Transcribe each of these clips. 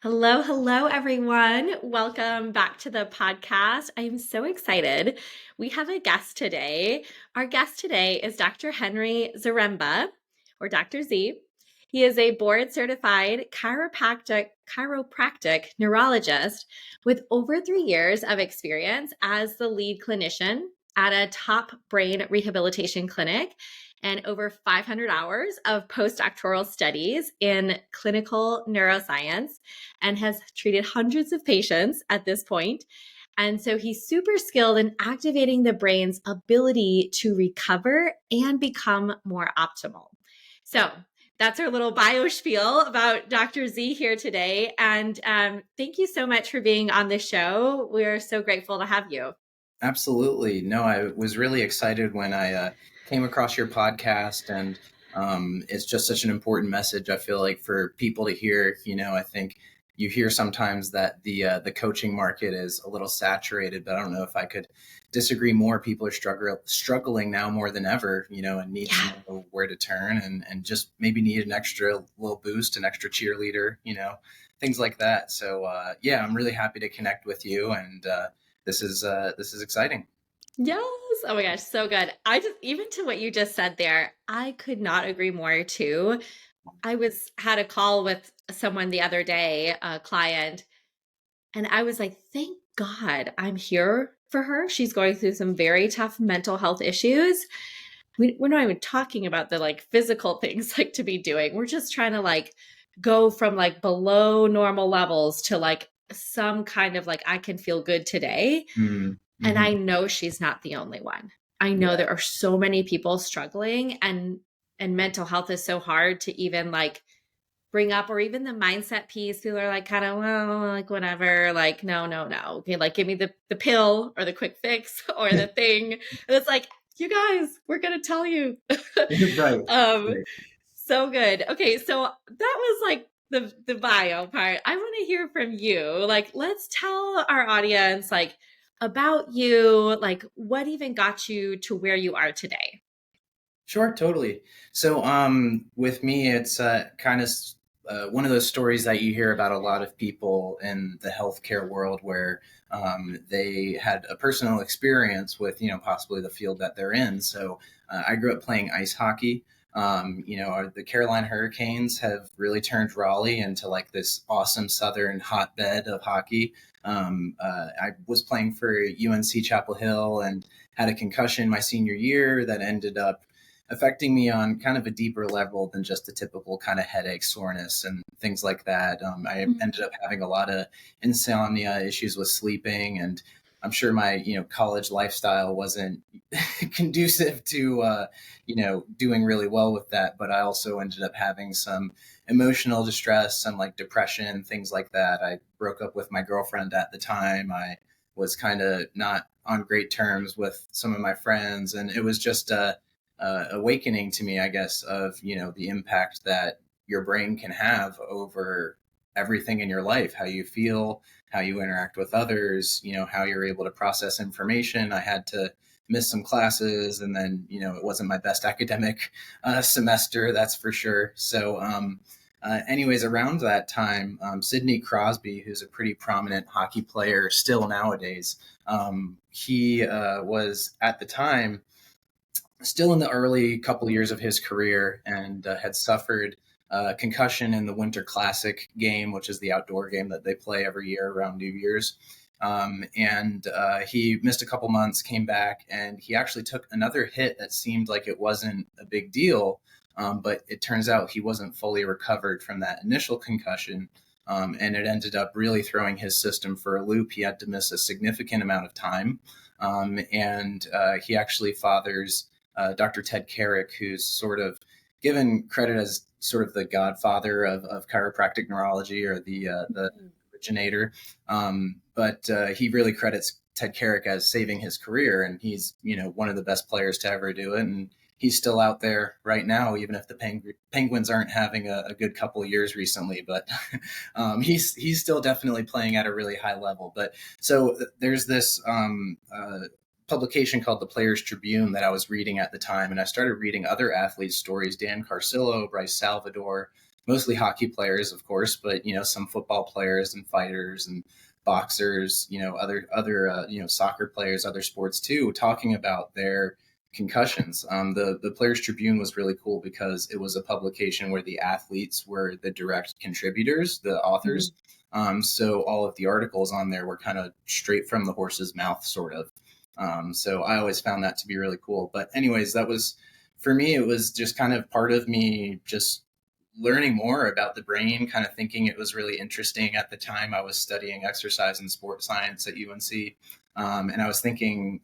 Hello, hello, everyone. Welcome back to the podcast. I am so excited. We have a guest today. Our guest today is Dr. Henry Zaremba, or Dr. Z. He is a board certified chiropractic neurologist with over 3 years of experience as the lead clinician at a top brain rehabilitation clinic and over 500 hours of postdoctoral studies in clinical neuroscience and has treated hundreds of patients at this point. And so he's super skilled in activating the brain's ability to recover and become more optimal. So that's our little bio spiel about Dr. Z here today. And thank you so much for being on the show. We're so grateful to have you. Absolutely. No, I was really excited when I came across your podcast, and it's just such an important message. I feel like for people to hear. I think you hear sometimes that the coaching market is a little saturated, but I don't know if I could disagree more. People are struggling now more than ever, and need to know where to turn, and just maybe need an extra little boost, an extra cheerleader, things like that. So yeah, I'm really happy to connect with you, and this is exciting. Yes. Oh my gosh, so good. I just even to what you just said there, I could not agree more too. I was had a call with someone the other day, a client, and I was like, thank God I'm here for her. She's going through some very tough mental health issues. We're not even talking about the like physical things like to be doing. We're just trying to like go from like below normal levels to like some kind of like I can feel good today. And Mm-hmm. I know she's not the only one. I know Yeah. there are so many people struggling and mental health is so hard to even like bring up, or even the mindset piece. People are like kind of, well, like whatever, like no, no, no. Okay, like give me the pill or the quick fix or the thing. And it's like, you guys, we're gonna tell you. Right. um, Right. so good. Okay, so that was like the bio part. I want to hear from you. Like, let's tell our audience like about you, like what even got you to where you are today. Sure, totally. So, with me, it's kind of one of those stories that you hear about a lot of people in the healthcare world where they had a personal experience with, possibly the field that they're in. So, I grew up playing ice hockey. The Carolina Hurricanes have really turned Raleigh into like this awesome southern hotbed of hockey. I was playing for UNC Chapel Hill and had a concussion my senior year that ended up affecting me on kind of a deeper level than just the typical kind of headache, soreness, and things like that. I ended up having a lot of insomnia, issues with sleeping, and I'm sure my college lifestyle wasn't conducive to doing really well with that. But I also ended up having some emotional distress, some like depression, things like that. I broke up with my girlfriend at the time. I was kind of not on great terms with some of my friends, and it was just awakening to me, I guess, of the impact that your brain can have over everything in your life, how you feel, how you interact with others, how you're able to process information. I had to miss some classes, and then it wasn't my best academic semester, that's for sure. So anyways, around that time, Sidney Crosby, who's a pretty prominent hockey player still nowadays, he was at the time still in the early couple years of his career, and had suffered concussion in the Winter Classic game, which is the outdoor game that they play every year around New Year's. And he missed a couple months, came back, and he actually took another hit that seemed like it wasn't a big deal. But it turns out he wasn't fully recovered from that initial concussion. And it ended up really throwing his system for a loop. He had to miss a significant amount of time. And he actually fathers Dr. Ted Carrick, who's sort of given credit as sort of the godfather of chiropractic neurology, or the originator. But he really credits Ted Carrick as saving his career, and he's one of the best players to ever do it, and he's still out there right now, even if the Penguins aren't having a good couple of years recently. But he's still definitely playing at a really high level. But so there's this publication called the Players Tribune that I was reading at the time, and I started reading other athletes' stories: Dan Carcillo, Bryce Salvador, mostly hockey players, of course, but some football players and fighters and boxers, other soccer players, other sports too, talking about their concussions. The Players Tribune was really cool because it was a publication where the athletes were the direct contributors, the Mhm. authors. So all of the articles on there were kind of straight from the horse's mouth, sort of. So I always found that to be really cool. But anyways, that was for me. It was just kind of part of me just learning more about the brain, kind of thinking it was really interesting. At the time, I was studying exercise and sport science at UNC. And I was thinking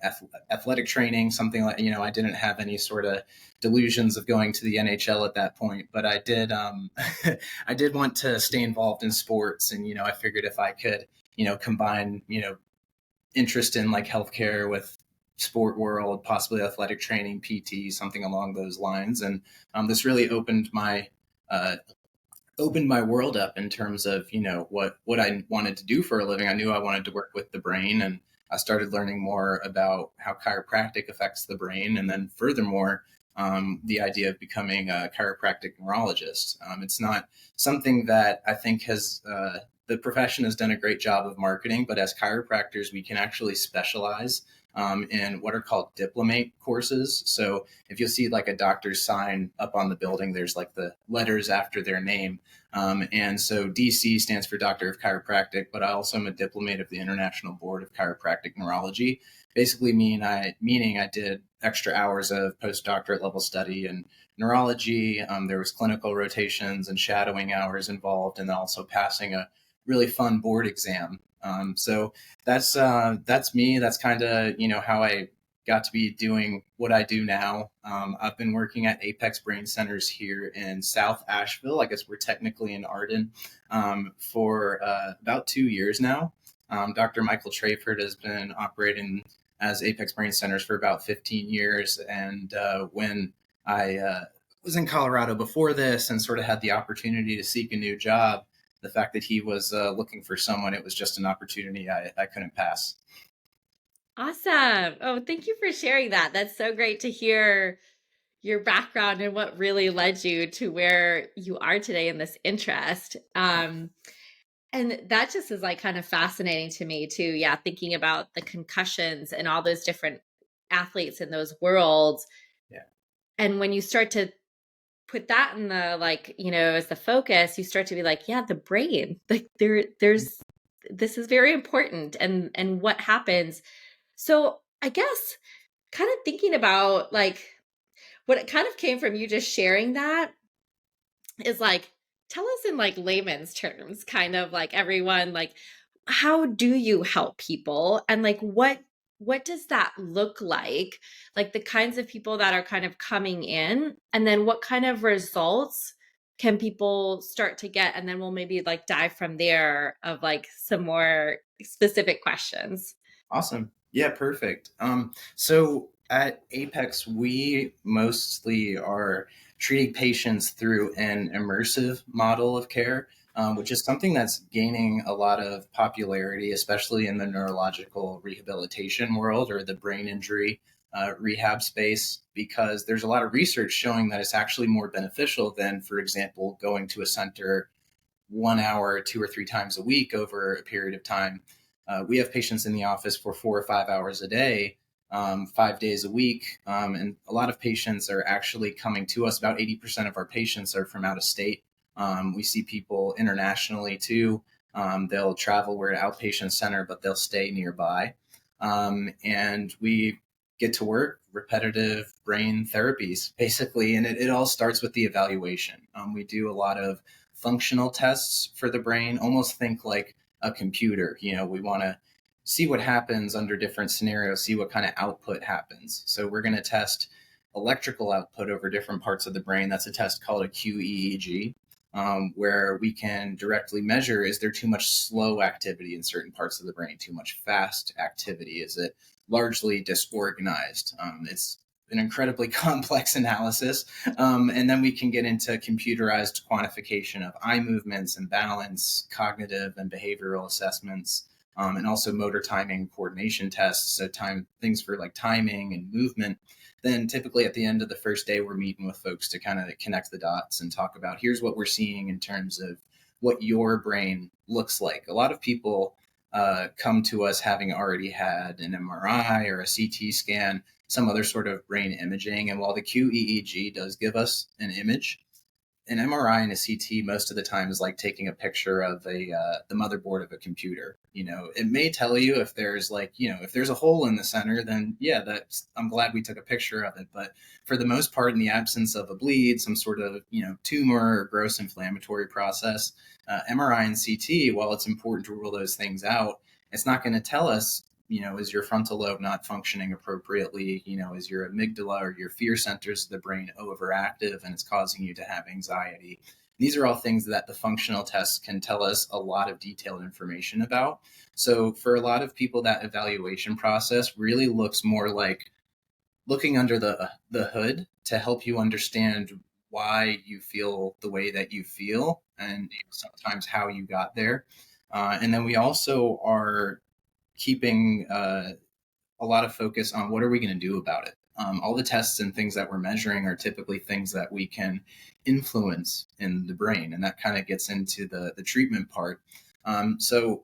athletic training, something like, I didn't have any sort of delusions of going to the NHL at that point, but I did, I did want to stay involved in sports. And, I figured if I could, combine, interest in like healthcare with sport world, possibly athletic training, PT, something along those lines. And this really uh, opened my world up in terms of what I wanted to do for a living. I knew I wanted to work with the brain, and I started learning more about how chiropractic affects the brain, and then furthermore, the idea of becoming a chiropractic neurologist. It's not something that I think has the profession has done a great job of marketing, but as chiropractors, we can actually specialize in what are called diplomate courses. So if you'll see like a doctor's sign up on the building, there's like the letters after their name. And so DC stands for Doctor of Chiropractic, but I also am a diplomate of the International Board of Chiropractic Neurology. Basically meaning I did extra hours of postdoctorate level study in neurology. There was clinical rotations and shadowing hours involved, and then also passing a really fun board exam. So that's me. That's kind of how I got to be doing what I do now. I've been working at Apex Brain Centers here in South Asheville. I guess we're technically in Arden for about 2 years now. Dr. Michael Trayford has been operating as Apex Brain Centers for about 15 years. And when I was in Colorado before this and sort of had the opportunity to seek a new job, the fact that he was looking for someone, it was just an opportunity I couldn't pass. Awesome. Oh, thank you for sharing that. That's so great to hear your background and what really led you to where you are today in this interest. And that just is like kind of fascinating to me too. Yeah, thinking about the concussions and all those different athletes in those worlds. Yeah. And when you start to put that in the like, as the focus, you start to be like, yeah, the brain, like there's this is very important and what happens. So I guess kind of thinking about like what it kind of came from you just sharing that is like, tell us in like layman's terms, kind of like everyone, like, how do you help people? And like, what does that look like? Like the kinds of people that are kind of coming in, and then what kind of results can people start to get? And then we'll maybe like dive from there of like some more specific questions. Awesome. Yeah, perfect. So at Apex, we mostly are treating patients through an immersive model of care, which is something that's gaining a lot of popularity, especially in the neurological rehabilitation world or the brain injury rehab space, because there's a lot of research showing that it's actually more beneficial than, for example, going to a center 1 hour, 2 or 3 times a week over a period of time. We have patients in the office for 4 or 5 hours a day, 5 days a week. And a lot of patients are actually coming to us. About 80% of our patients are from out of state. We see people internationally too. They'll travel, we're an outpatient center, but they'll stay nearby. And we get to work repetitive brain therapies, basically. And it all starts with the evaluation. We do a lot of functional tests for the brain, almost think like a computer. We want to see what happens under different scenarios, see what kind of output happens. So we're going to test electrical output over different parts of the brain. That's a test called a QEEG, where we can directly measure, is there too much slow activity in certain parts of the brain, too much fast activity? Is it largely disorganized? It's an incredibly complex analysis. And then we can get into computerized quantification of eye movements and balance, cognitive and behavioral assessments, and also motor timing coordination tests. So things for like timing and movement. then typically at the end of the first day, we're meeting with folks to kind of connect the dots and talk about here's what we're seeing in terms of what your brain looks like. A lot of people come to us having already had an MRI or a CT scan, some other sort of brain imaging. And while the QEEG does give us an image, an MRI and a CT most of the time is like taking a picture of the motherboard of a computer. It may tell you if there's if there's a hole in the center, then yeah, I'm glad we took a picture of it. But for the most part, in the absence of a bleed, some sort of tumor or gross inflammatory process, MRI and CT, while it's important to rule those things out, it's not going to tell us is your frontal lobe not functioning appropriately? Is your amygdala or your fear centers of the brain overactive and it's causing you to have anxiety? These are all things that the functional tests can tell us a lot of detailed information about. So for a lot of people, that evaluation process really looks more like looking under the hood to help you understand why you feel the way that you feel and sometimes how you got there. And then we also are keeping a lot of focus on what are we going to do about it. All the tests and things that we're measuring are typically things that we can influence in the brain, and that kind of gets into the treatment part. So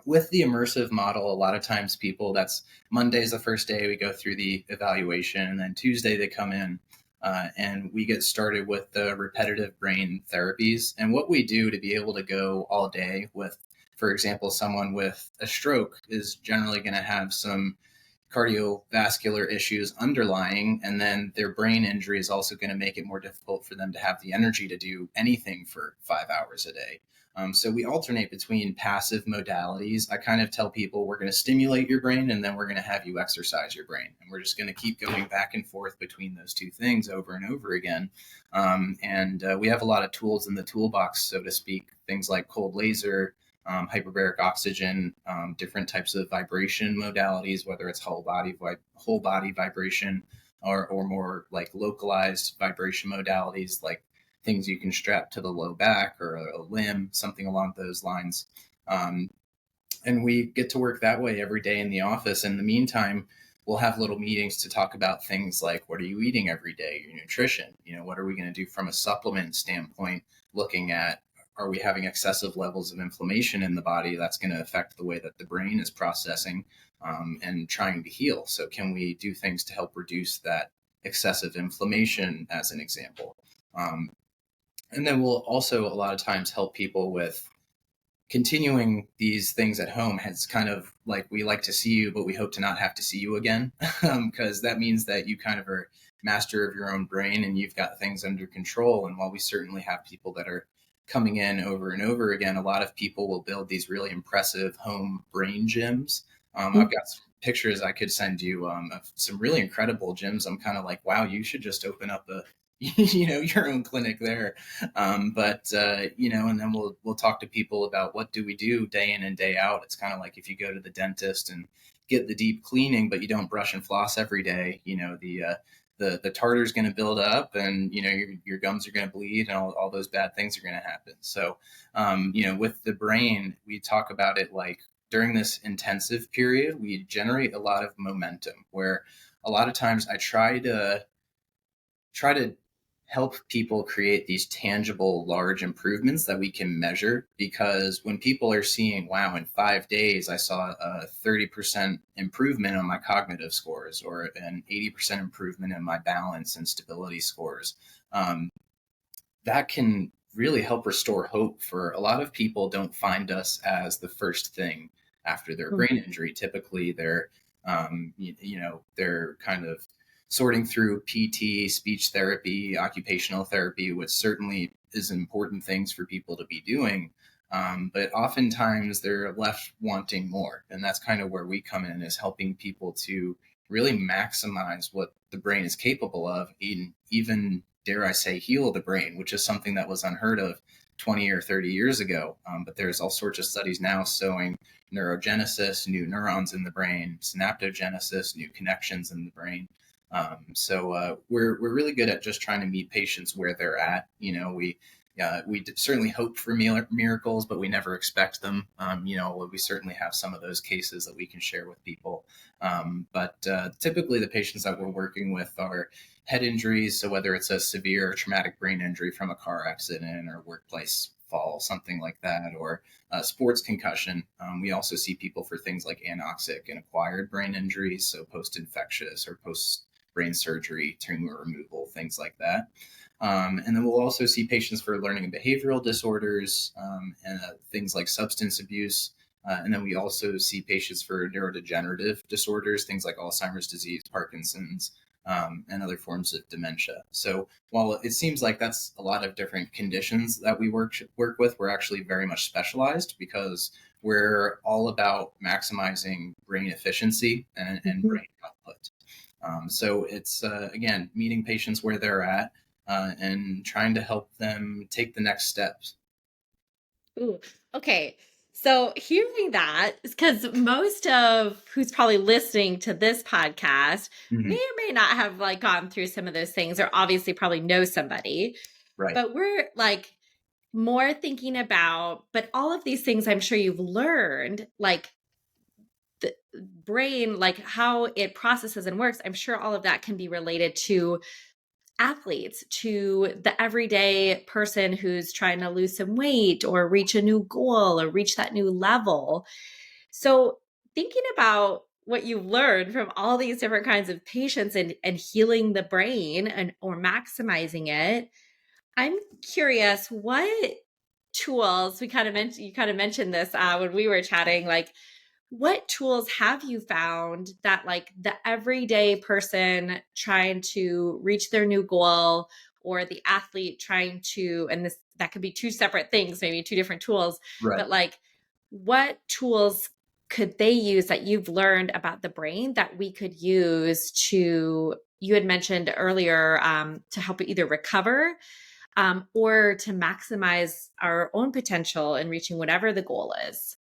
with the immersive model, a lot of times that's Monday's the first day we go through the evaluation, and then Tuesday they come in and we get started with the repetitive brain therapies. And what we do to be able to go all day with, for example, someone with a stroke is generally going to have some cardiovascular issues underlying, and then their brain injury is also going to make it more difficult for them to have the energy to do anything for 5 hours a day. So we alternate between passive modalities. I kind of tell people we're going to stimulate your brain and then we're going to have you exercise your brain. And we're just going to keep going back and forth between those two things over and over again. And we have a lot of tools in the toolbox, so to speak, things like cold laser, hyperbaric oxygen, different types of vibration modalities, whether it's whole body vibration or more like localized vibration modalities, like things you can strap to the low back or a limb, something along those lines. And we get to work that way every day in the office. In the meantime, we'll have little meetings to talk about things like what are you eating every day, your nutrition, what are we going to do from a supplement standpoint, looking at are we having excessive levels of inflammation in the body that's going to affect the way that the brain is processing and trying to heal. So can we do things to help reduce that excessive inflammation, as an example? And then we'll also a lot of times help people with continuing these things at home. It's kind of like we like to see you, but we hope to not have to see you again, because that means that you kind of are master of your own brain and you've got things under control. And while we certainly have people that are coming in over and over again, a lot of people will build these really impressive home brain gyms. I've got some pictures I could send you of some really incredible gyms. I'm kind of like, wow, you should just open up a your own clinic there. And then we'll talk to people about what do we do day in and day out. It's kind of like if you go to the dentist and get the deep cleaning, but you don't brush and floss every day, the tartar is going to build up and, your gums are going to bleed and all those bad things are going to happen. So, with the brain, we talk about it like during this intensive period, we generate a lot of momentum where a lot of times I try to help people create these tangible, large improvements that we can measure. Because when people are seeing, wow, in 5 days, I saw a 30% improvement on my cognitive scores or an 80% improvement in my balance and stability scores, that can really help restore hope. For a lot of people don't find us as the first thing after their brain injury. Typically they're they're kind of sorting through PT, speech therapy, occupational therapy, which certainly is important things for people to be doing. But oftentimes they're left wanting more. And that's kind of where we come in, is helping people to really maximize what the brain is capable of, even dare I say, heal the brain, which is something that was unheard of 20 or 30 years ago. But there's all sorts of studies now showing neurogenesis, new neurons in the brain, synaptogenesis, new connections in the brain. So we're really good at just trying to meet patients where they're at. We We certainly hope for miracles, but we never expect them. We certainly have some of those cases that we can share with people. But typically the patients that we're working with are head injuries. So whether it's a severe or traumatic brain injury from a car accident or workplace fall, something like that, or sports concussion. We also see people for things like anoxic and acquired brain injuries, so post-infectious or post-brain surgery, tumor removal, things like that. And then we'll also see patients for learning and behavioral disorders and things like substance abuse. And then we also see patients for neurodegenerative disorders, things like Alzheimer's disease, Parkinson's, and other forms of dementia. So while it seems like that's a lot of different conditions that we work with, we're actually very much specialized because we're all about maximizing brain efficiency and brain output. So it's, again, meeting patients where they're at and trying to help them take the next steps. Ooh, okay. So hearing that, because most of who's probably listening to this podcast may Mm-hmm. or may not have like gone through some of those things, or obviously probably know somebody, Right. but we're like more thinking about, but all of these things I'm sure you've learned, like the brain, like how it processes and works. I'm sure all of that can be related to athletes, to the everyday person who's trying to lose some weight or reach a new goal or reach that new level. So, thinking about what you've learned from all these different kinds of patients and healing the brain and or maximizing it, I'm curious what tools we kind of mentioned. You kind of mentioned this when we were chatting, like what tools have you found that like the everyday person trying to reach their new goal or the athlete trying to, and this that could be two separate things, maybe two different tools, Right. but like what tools could they use that you've learned about the brain that we could use to, you had mentioned earlier, to help it either recover or to maximize our own potential in reaching whatever the goal is.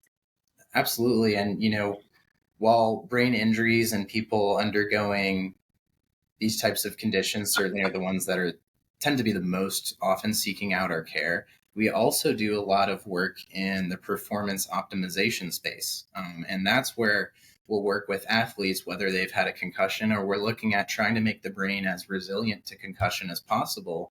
Absolutely. And, while brain injuries and people undergoing these types of conditions certainly are the ones that tend to be the most often seeking out our care, we also do a lot of work in the performance optimization space. And that's where we'll work with athletes, whether they've had a concussion or we're looking at trying to make the brain as resilient to concussion as possible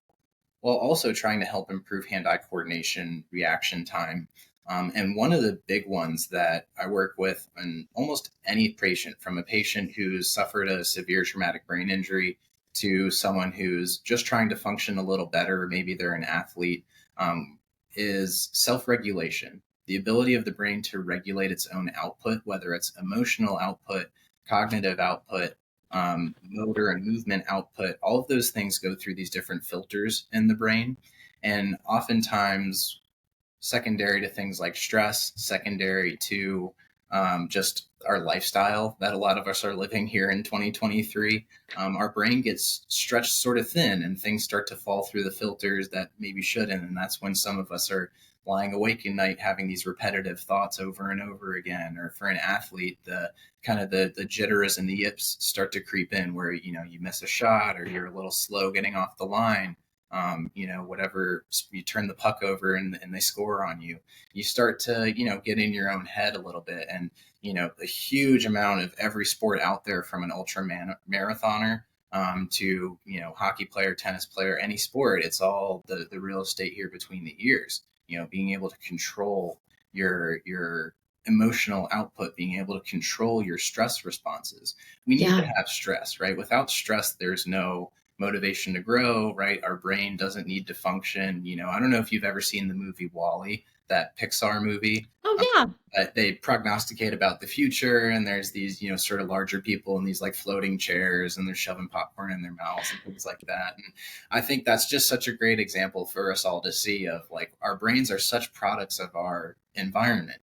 while also trying to help improve hand-eye coordination, reaction time. And one of the big ones that I work with in almost any patient, from a patient who's suffered a severe traumatic brain injury to someone who's just trying to function a little better, maybe they're an athlete, is self-regulation. The ability of the brain to regulate its own output, whether it's emotional output, cognitive output, motor and movement output, all of those things go through these different filters in the brain. And oftentimes, secondary to things like stress, secondary to just our lifestyle that a lot of us are living here in 2023, our brain gets stretched sort of thin and things start to fall through the filters that maybe shouldn't. And that's when some of us are lying awake at night having these repetitive thoughts over and over again. Or for an athlete, the kind of the jitters and the yips start to creep in where, you miss a shot or you're a little slow getting off the line. Whatever, you turn the puck over and they score on you, you start to, get in your own head a little bit. And, a huge amount of every sport out there, from an ultra marathoner to, hockey player, tennis player, any sport, it's all the real estate here between the ears, being able to control your emotional output, being able to control your stress responses. We need to Yeah. have stress, right? Without stress, there's no motivation to grow, right? Our brain doesn't need to function. I don't know if you've ever seen the movie Wall-E, that Pixar movie. Oh, yeah. But they prognosticate about the future, and there's these, sort of larger people in these like floating chairs, and they're shoving popcorn in their mouths and things like that. And I think that's just such a great example for us all to see of like our brains are such products of our environment,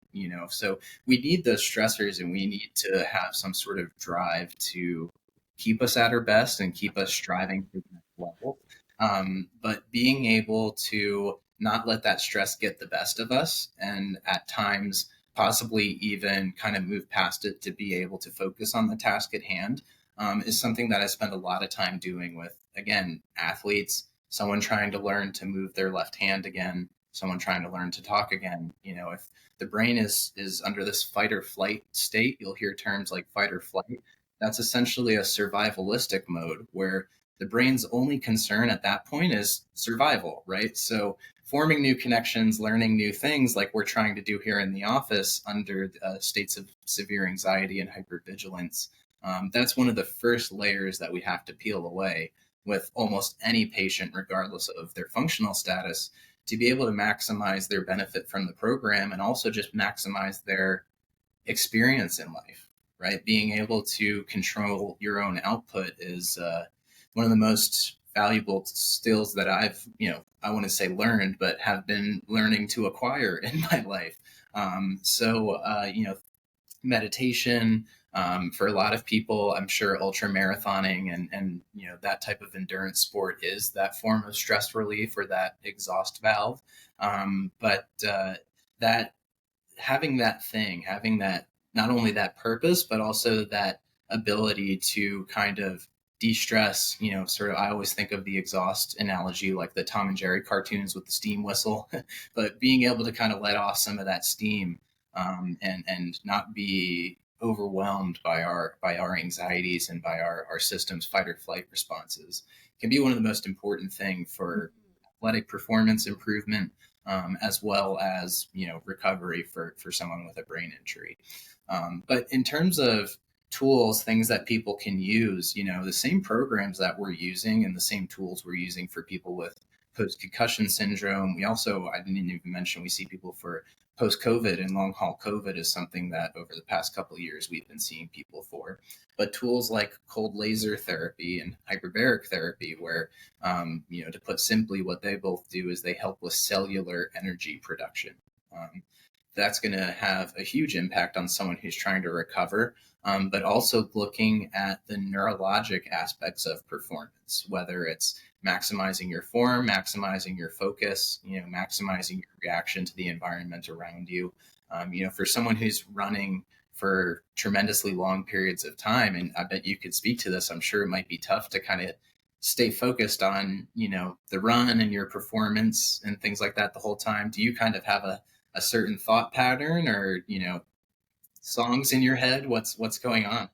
so we need those stressors and we need to have some sort of drive to keep us at our best and keep us striving for the next level. But being able to not let that stress get the best of us, and at times possibly even kind of move past it to be able to focus on the task at hand, is something that I spend a lot of time doing with, again, athletes, someone trying to learn to move their left hand again, someone trying to learn to talk again. If the brain is under this fight or flight state, you'll hear terms like fight or flight. That's essentially a survivalistic mode where the brain's only concern at that point is survival, right? So forming new connections, learning new things like we're trying to do here in the office under states of severe anxiety and hypervigilance. That's one of the first layers that we have to peel away with almost any patient, regardless of their functional status, to be able to maximize their benefit from the program and also just maximize their experience in life, right? Being able to control your own output is one of the most valuable skills that I've, I want to say learned, but have been learning to acquire in my life. Meditation, for a lot of people, I'm sure ultra marathoning and that type of endurance sport is that form of stress relief or that exhaust valve. But that having that not only that purpose, but also that ability to kind of de-stress, sort of, I always think of the exhaust analogy like the Tom and Jerry cartoons with the steam whistle, but being able to kind of let off some of that steam, and not be overwhelmed by our anxieties and by our system's fight or flight responses can be one of the most important thing for athletic performance improvement, as well as recovery for someone with a brain injury. But in terms of tools, things that people can use, the same programs that we're using and the same tools we're using for people with post-concussion syndrome. I didn't even mention, we see people for post-COVID, and long haul COVID is something that over the past couple of years we've been seeing people for. But tools like cold laser therapy and hyperbaric therapy, where, to put simply, what they both do is they help with cellular energy production. That's going to have a huge impact on someone who's trying to recover, but also looking at the neurologic aspects of performance, whether it's maximizing your form, maximizing your focus, maximizing your reaction to the environment around you. For someone who's running for tremendously long periods of time, and I bet you could speak to this, I'm sure it might be tough to kind of stay focused on, the run and your performance and things like that the whole time. Do you kind of have a certain thought pattern or, songs in your head? What's going on?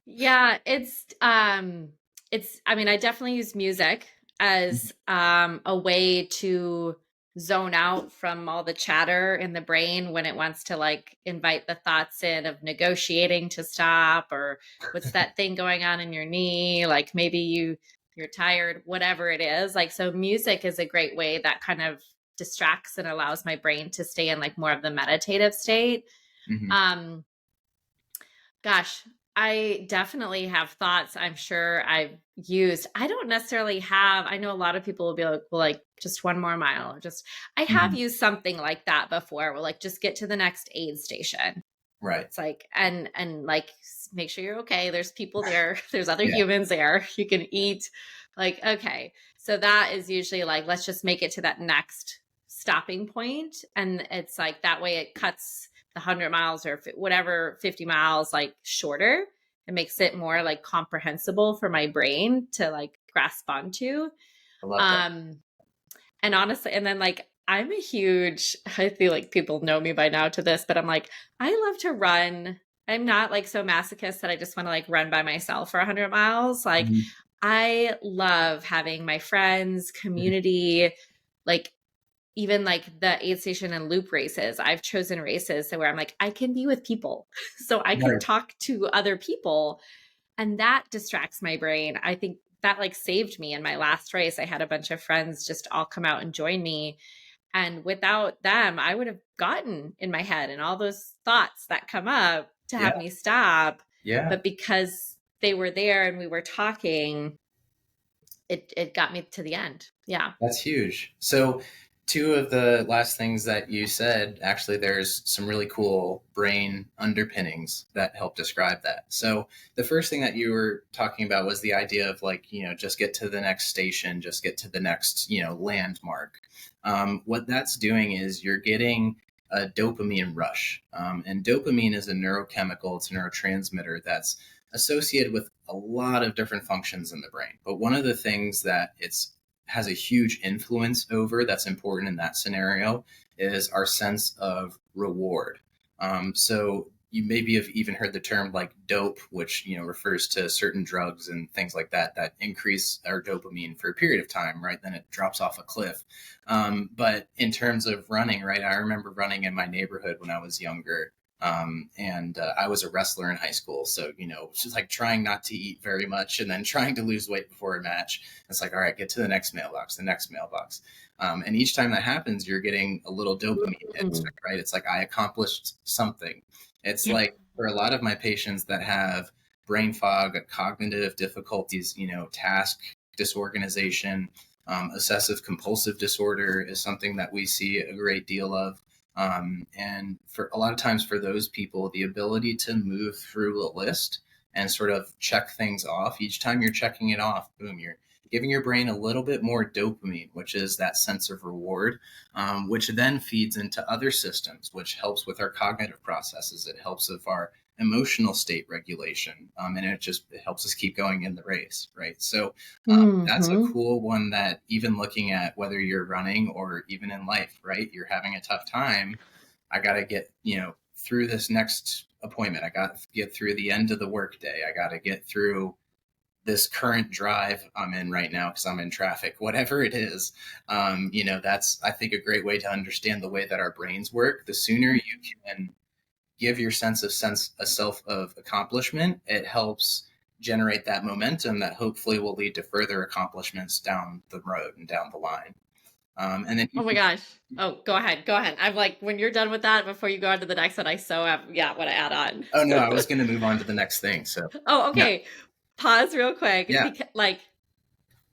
Yeah, I mean, I definitely use music as a way to zone out from all the chatter in the brain when it wants to like invite the thoughts in of negotiating to stop, or what's that thing going on in your knee, like maybe you're tired, whatever it is. Like, so music is a great way that kind of distracts and allows my brain to stay in like more of the meditative state. Mm-hmm. um Gosh, I definitely have thoughts I'm sure I've used. I don't necessarily have, I know a lot of people will be like, well, like just one more mile, or just, I have Mm-hmm. used something like that before. Well, like just get to the next aid station. Right. It's like, and like, make sure you're okay. There's people there. There's other Yeah. humans there. You can eat. Like, okay. So that is usually like, let's just make it to that next stopping point. And it's like, that way it cuts the 100 miles or whatever, 50 miles, like shorter. It makes it more like comprehensible for my brain to like grasp onto. I love that. Um, and honestly, and then like, I'm a huge, I feel like people know me by now to this, but I'm like, I love to run. I'm not like so masochist that I just want to like run by myself for 100 miles. Like, Mm-hmm. I love having my friends, community, like even like the aid station and loop races. I've chosen races so where I'm like, I can be with people. So I can Right. talk to other people, and that distracts my brain. I think that like saved me in my last race. I had a bunch of friends just all come out and join me. And without them, I would have gotten in my head and all those thoughts that come up to Yeah. have me stop. Yeah. But because they were there and we were talking, it got me to the end. Yeah. That's huge. So, two of the last things that you said, actually, there's some really cool brain underpinnings that help describe that. So, the first thing that you were talking about was the idea of like, just get to the next station, just get to the next, landmark. What that's doing is you're getting a dopamine rush. And dopamine is a neurochemical, it's a neurotransmitter that's associated with a lot of different functions in the brain. But one of the things that it's has a huge influence over, that's important in that scenario, is our sense of reward. So you maybe have even heard the term like dope, which refers to certain drugs and things like that that increase our dopamine for a period of time, right? Then it drops off a cliff. But in terms of running, right, I remember running in my neighborhood when I was younger. And I was a wrestler in high school. So, just like trying not to eat very much and then trying to lose weight before a match. It's like, all right, get to the next mailbox, the next mailbox. And each time that happens, you're getting a little dopamine hit, Mm. right? It's like I accomplished something. It's Yeah. like for a lot of my patients that have brain fog, cognitive difficulties, task disorganization, obsessive compulsive disorder is something that we see a great deal of. And for a lot of times for those people, the ability to move through a list and sort of check things off, each time you're checking it off, boom, you're giving your brain a little bit more dopamine, which is that sense of reward, which then feeds into other systems, which helps with our cognitive processes. It helps with our emotional state regulation, and it helps us keep going in the race, right? So that's a Hmm. cool one that even looking at whether you're running or even in life, right? You're having a tough time. I got to get, through this next appointment. I got to get through the end of the workday. I got to get through this current drive I'm in right now because I'm in traffic, whatever it is. That's, I think, a great way to understand the way that our brains work. The sooner you can give your sense a self of accomplishment, it helps generate that momentum that hopefully will lead to further accomplishments down the road and down the line. And then Oh my gosh. Oh, go ahead. Go ahead. I'm like, when you're done with that, before you go on to the next one, I so have, yeah, want to add on. oh no, I was going to move on to the next thing. So Oh, yeah, okay. Pause real quick yeah, because like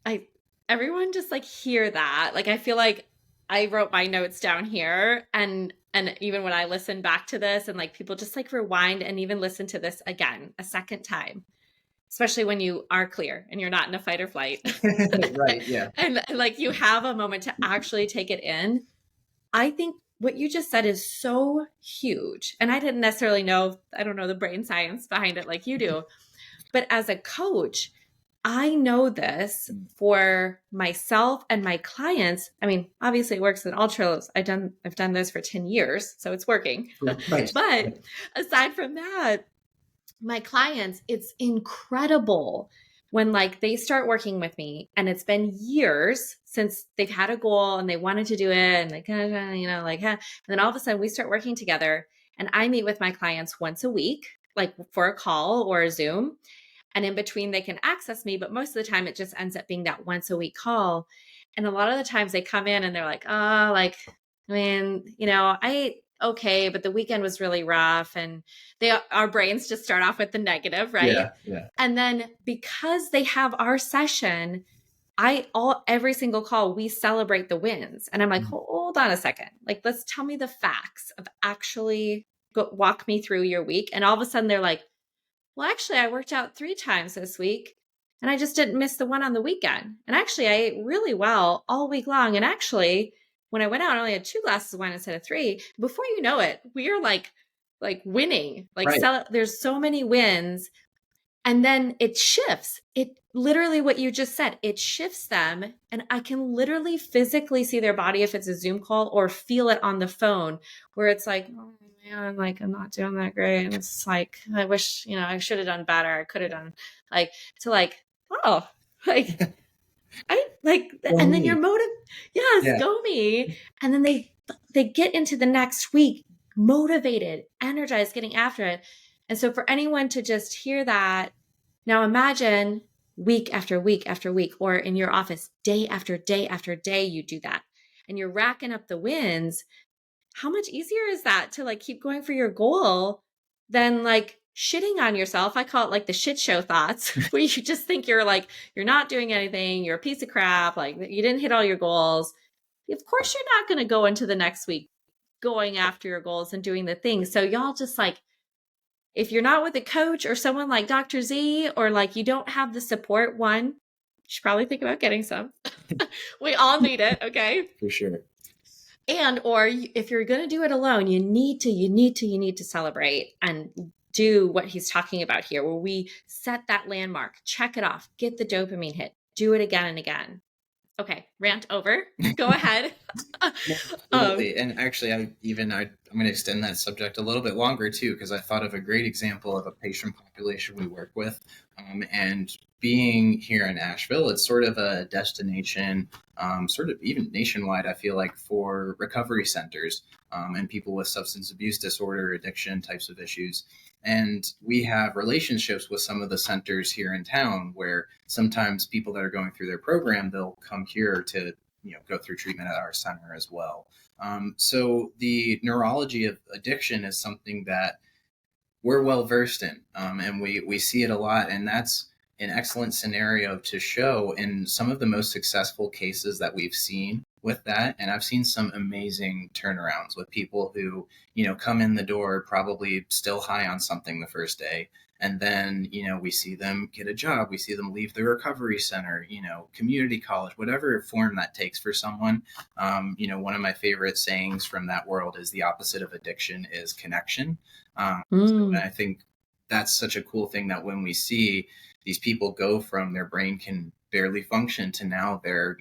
I everyone just like hear that. Like I feel like I wrote my notes down here and even when I listen back to this and like people just like rewind and even listen to this again a second time, especially when you are clear and you're not in a fight or flight. right, yeah, And like you have a moment to actually take it in. I think what you just said is so huge. And I didn't necessarily know, I don't know the brain science behind it like you do. But as a coach, I know this for myself and my clients. I mean, obviously it works in ultras. I've done this for 10 years, so it's working. right, But aside from that, my clients, it's incredible when like they start working with me and it's been years since they've had a goal and they wanted to do it and like and then all of a sudden we start working together and I meet with my clients once a week like for a call or a Zoom, and in between they can access me, but most of the time it just ends up being that once a week call. And a lot of the times they come in and they're like, oh, like, I mean, I ate okay, but the weekend was really rough. And our brains just start off with the negative, right? yeah, yeah. And then because they have our session, every single call, we celebrate the wins. And I'm like, hold on a second. Like, let's tell me the facts of actually walk me through your week. And all of a sudden they're like, well, actually, I worked out 3 times this week and I just didn't miss the one on the weekend. And actually, I ate really well all week long. And actually, when I went out, I only had 2 glasses of wine instead of 3. Before you know it, we are like winning. Like Right. there's so many wins. And then it shifts. It literally what you just said, it shifts them. And I can literally physically see their body if it's a Zoom call or feel it on the phone where it's like, oh man, like I'm not doing that great. And it's like, I wish, I should have done better. I could have done like to like, oh, like I like, For and then you're me, yes, yeah, go me. And then they get into the next week motivated, energized, getting after it. And so for anyone to just hear that, now imagine week after week after week, or in your office, day after day after day, you do that and you're racking up the wins. How much easier is that to like keep going for your goal than like shitting on yourself? I call it like the shit show thoughts where you just think you're not doing anything, you're a piece of crap, like you didn't hit all your goals. Of course, you're not going to go into the next week going after your goals and doing the things. So, y'all just like, if you're not with a coach or someone like Dr. Z, or like you don't have the support, one, you should probably think about getting some. We all need it, okay? for sure. And or if you're going to do it alone, you need to celebrate and do what he's talking about here, where we set that landmark, check it off, get the dopamine hit, do it again and again. Okay, rant over. Go ahead. No, um, absolutely. And actually, I'm going to extend that subject a little bit longer too, because I thought of a great example of a patient population we work with. And being here in Asheville, it's sort of a destination, sort of even nationwide, I feel like, for recovery centers and people with substance abuse disorder, addiction types of issues. And we have relationships with some of the centers here in town where sometimes people that are going through their program, they'll come here to go through treatment at our center as well. So the neurology of addiction is something that we're well versed in, and we see it a lot, and that's an excellent scenario to show in some of the most successful cases that we've seen with that. And I've seen some amazing turnarounds with people who come in the door probably still high on something the first day, and then we see them get a job, we see them leave the recovery center, community college, whatever form that takes for someone. One of my favorite sayings from that world is the opposite of addiction is connection. So mm, I think that's such a cool thing that when we see these people go from their brain can barely function to now their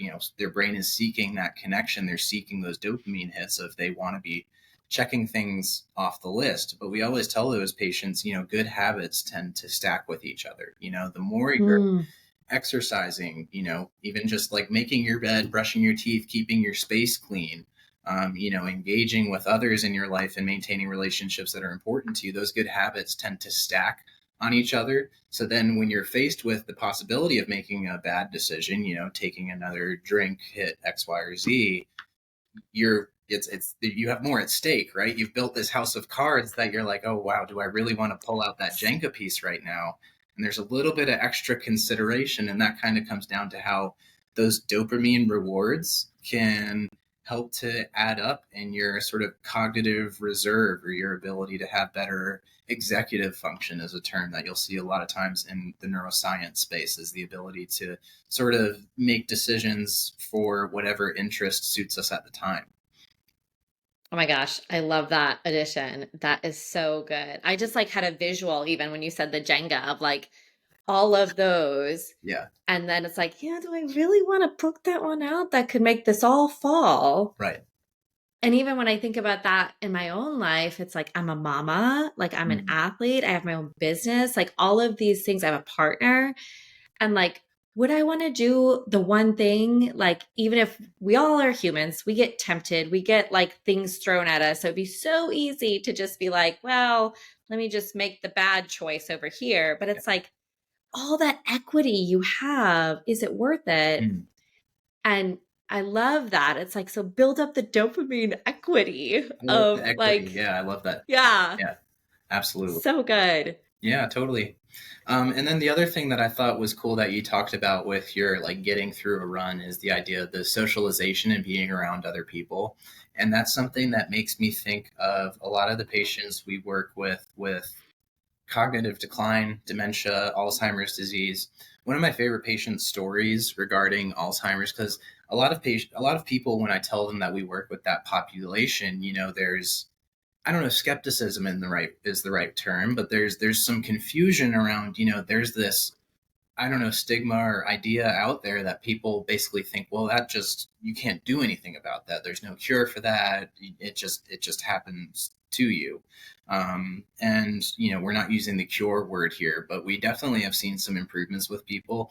brain is seeking that connection. They're seeking those dopamine hits if they want to be checking things off the list. But we always tell those patients, good habits tend to stack with each other. The more you're mm. exercising, even just like making your bed, brushing your teeth, keeping your space clean, engaging with others in your life and maintaining relationships that are important to you, those good habits tend to stack on each other. So then when you're faced with the possibility of making a bad decision, taking another drink, hit X, Y, or Z, you have more at stake, right? You've built this house of cards that you're like, oh wow, do I really want to pull out that Jenga piece right now? And there's a little bit of extra consideration, and that kind of comes down to how those dopamine rewards can help to add up in your sort of cognitive reserve, or your ability to have better executive function is a term that you'll see a lot of times in the neuroscience space, is the ability to sort of make decisions for whatever interest suits us at the time. Oh my gosh, I love that addition. That is so good. I just like had a visual even when you said the Jenga of like all of those. Yeah, And then it's like, yeah, do I really want to poke that one out that could make this all fall? right. And even when I think about that in my own life, it's like I'm a mama, like I'm an Mm, athlete, I have my own business, like all of these things. I have a partner. And like, would I want to do the one thing? Like, even if we all are humans, we get tempted, we get like things thrown at us. So it'd be so easy to just be like, well, let me just make the bad choice over here. But yeah. it's like all that equity you have, is it worth it? Mm. And I love that. It's like, so build up the dopamine equity I love the of equity. like, Yeah, I love that. yeah, Yeah, absolutely. so good. Yeah, totally. And then the other thing that I thought was cool that you talked about with your like getting through a run is the idea of the socialization and being around other people. And that's something that makes me think of a lot of the patients we work with cognitive decline, dementia, Alzheimer's disease. One of my favorite patient stories regarding Alzheimer's, because a lot of people, when I tell them that we work with that population, there's, I don't know, skepticism in the right is the right term, but there's some confusion around, there's this, I don't know, stigma or idea out there that people basically think, well, that just, you can't do anything about that. There's no cure for that. It just happens to you. And we're not using the cure word here, but we definitely have seen some improvements with people.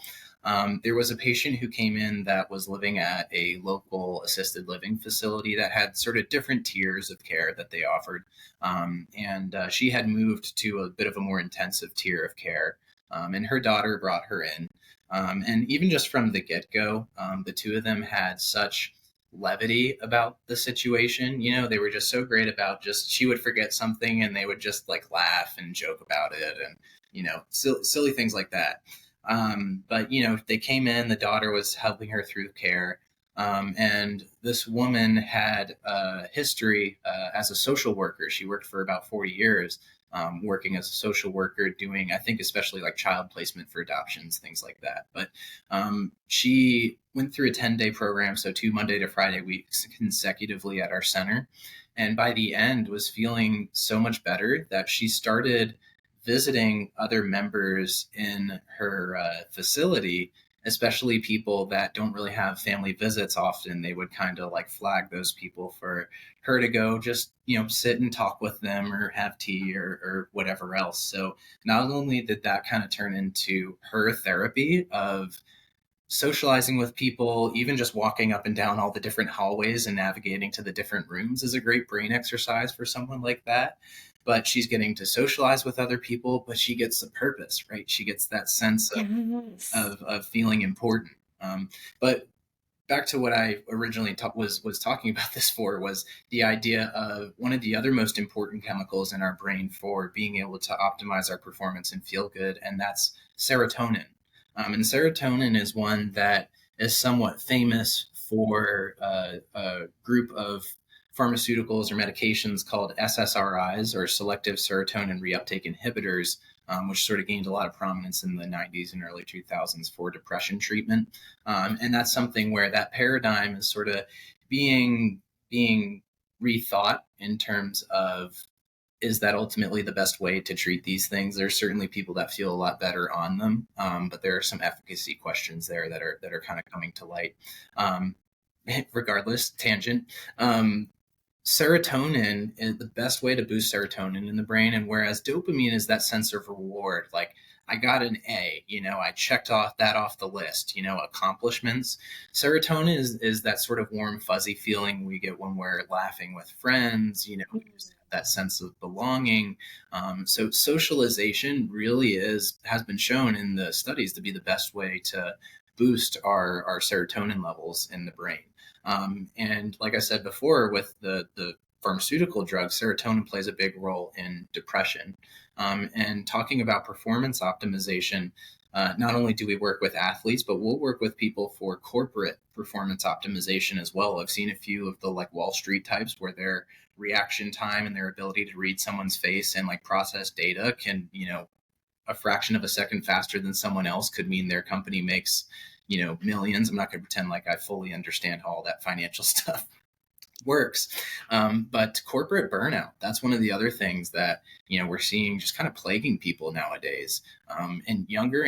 There was a patient who came in that was living at a local assisted living facility that had sort of different tiers of care that they offered. And she had moved to a bit of a more intensive tier of care, and her daughter brought her in. And even just from the get go, the two of them had such levity about the situation. They were just so great about just, she would forget something and they would just like laugh and joke about it, and, silly things like that. But, they came in, the daughter was helping her through care. And this woman had a history as a social worker. She worked for about 40 years, working as a social worker, doing, I think, especially like child placement for adoptions, things like that. But she went through a 10-day program, so 2 Monday to Friday weeks consecutively at our center. And by the end, was feeling so much better that she started visiting other members in her facility especially people that don't really have family visits often. They would kind of like flag those people for her to go just, sit and talk with them or have tea or whatever else. So not only did that kind of turn into her therapy of socializing with people, even just walking up and down all the different hallways and navigating to the different rooms is a great brain exercise for someone like that. But she's getting to socialize with other people, but she gets the purpose, right? She gets that sense Yes. of feeling important. But back to what I originally was talking about this for was the idea of one of the other most important chemicals in our brain for being able to optimize our performance and feel good, and that's serotonin. And serotonin is one that is somewhat famous for a group of pharmaceuticals or medications called SSRIs, or selective serotonin reuptake inhibitors, which sort of gained a lot of prominence in the 90s and early 2000s for depression treatment. And that's something where that paradigm is sort of being rethought in terms of, is that ultimately the best way to treat these things? There's certainly people that feel a lot better on them, but there are some efficacy questions there that are kind of coming to light. Regardless, tangent. Serotonin is the best way to boost serotonin in the brain. And whereas dopamine is that sense of reward, like I got an A, I checked off the list, accomplishments. Serotonin is that sort of warm, fuzzy feeling we get when we're laughing with friends, we just have that sense of belonging. So socialization really has been shown in the studies to be the best way to boost our serotonin levels in the brain. And like I said before, with the pharmaceutical drugs, serotonin plays a big role in depression. And talking about performance optimization, not only do we work with athletes, but we'll work with people for corporate performance optimization as well. I've seen a few of the like Wall Street types where their reaction time and their ability to read someone's face and like process data can, a fraction of a second faster than someone else could mean their company makes, millions. I'm not going to pretend like I fully understand how all that financial stuff works. But corporate burnout, that's one of the other things that, we're seeing just kind of plaguing people nowadays. And younger,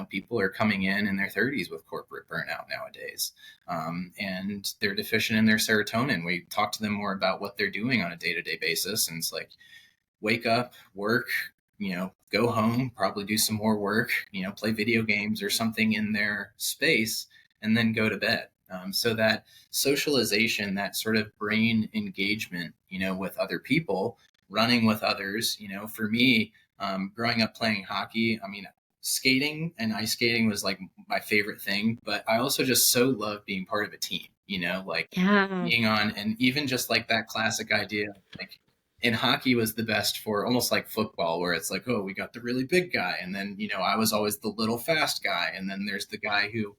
people are coming in their 30s with corporate burnout nowadays. And they're deficient in their serotonin. We talk to them more about what they're doing on a day-to-day basis. And it's like, wake up, work, go home, probably do some more work, play video games or something in their space, and then go to bed. So that socialization, that sort of brain engagement, with other people, running with others, for me, growing up playing hockey, I mean, skating and ice skating was like my favorite thing, but I also just so love being part of a team, like Yeah. being on, and even just like that classic idea, like in hockey was the best for almost like football, where it's like, oh, we got the really big guy. And then, I was always the little fast guy. And then there's the guy who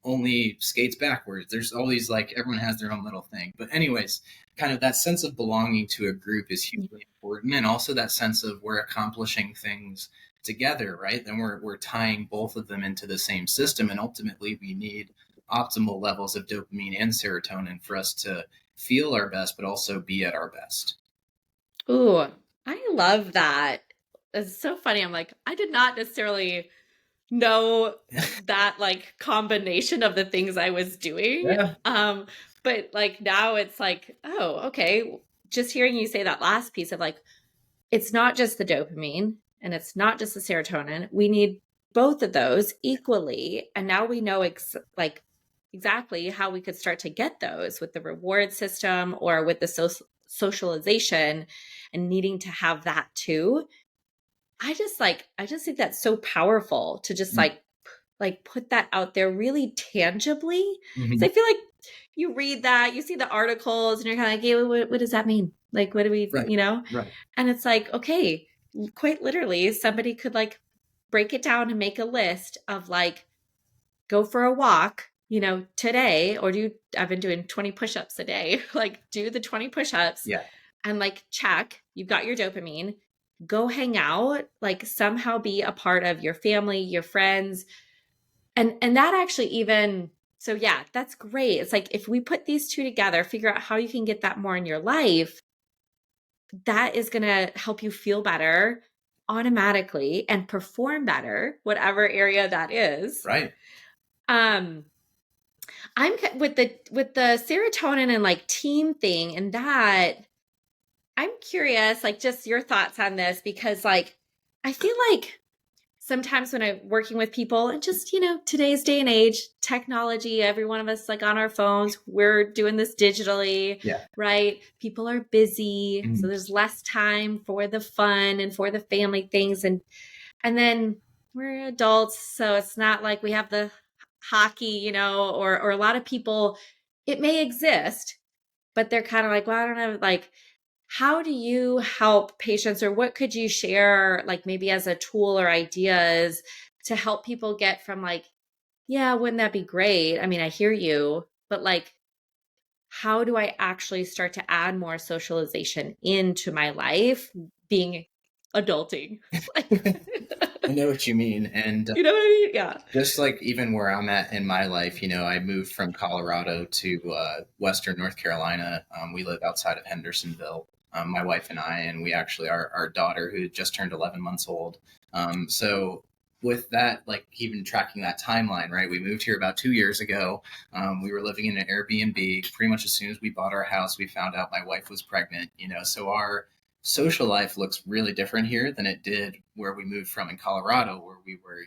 only skates backwards. There's always like, everyone has their own little thing. But anyways, kind of that sense of belonging to a group is hugely important. And also that sense of we're accomplishing things together, right? Then we're tying both of them into the same system. And ultimately we need optimal levels of dopamine and serotonin for us to feel our best, but also be at our best. Ooh, I love that. It's so funny. I'm like, I did not necessarily know that like combination of the things I was doing. Yeah. But like now it's like, oh, okay. Just hearing you say that last piece of like, it's not just the dopamine and it's not just the serotonin. We need both of those equally. And now we know like exactly how we could start to get those with the reward system or with the socialization and needing to have that too. I just think that's so powerful to just like put that out there really tangibly. Mm-hmm. So I feel like you read that, you see the articles, and you're kind of like, hey, what does that mean? Like, what do we, Right. Right. And it's like, okay, quite literally, somebody could like break it down and make a list of like, go for a walk, today, or I've been doing 20 push-ups a day, like do the 20 push-ups Yeah. and like check, you've got your dopamine, go hang out, like somehow be a part of your family, your friends. And that actually even, so yeah, that's great. It's like if we put these two together, figure out how you can get that more in your life, that is going to help you feel better automatically and perform better, whatever area that is. Right. Um, with the serotonin and like team thing and that, I'm curious, like just your thoughts on this, because like I feel like sometimes when I'm working with people and just, today's day and age, technology, every one of us like on our phones, we're doing this digitally, Yeah. right? People are busy. So Mhm. there's less time for the fun and for the family things. And then we're adults. So it's not like we have the hockey, or a lot of people, it may exist, but they're kind of like, well, I don't know, like, how do you help patients, or what could you share, like maybe as a tool or ideas to help people get from like, yeah, wouldn't that be great? I mean, I hear you, but like, how do I actually start to add more socialization into my life being adulting? I know what you mean. And You know what I mean? Yeah. just like even where I'm at in my life, I moved from Colorado to Western North Carolina. We live outside of Hendersonville, my wife and I, and we actually, our daughter, who just turned 11 months old. So with that, like even tracking that timeline, right? We moved here about 2 years ago. We were living in an Airbnb. Pretty much as soon as we bought our house, we found out my wife was pregnant, so our social life looks really different here than it did where we moved from in Colorado, where we were,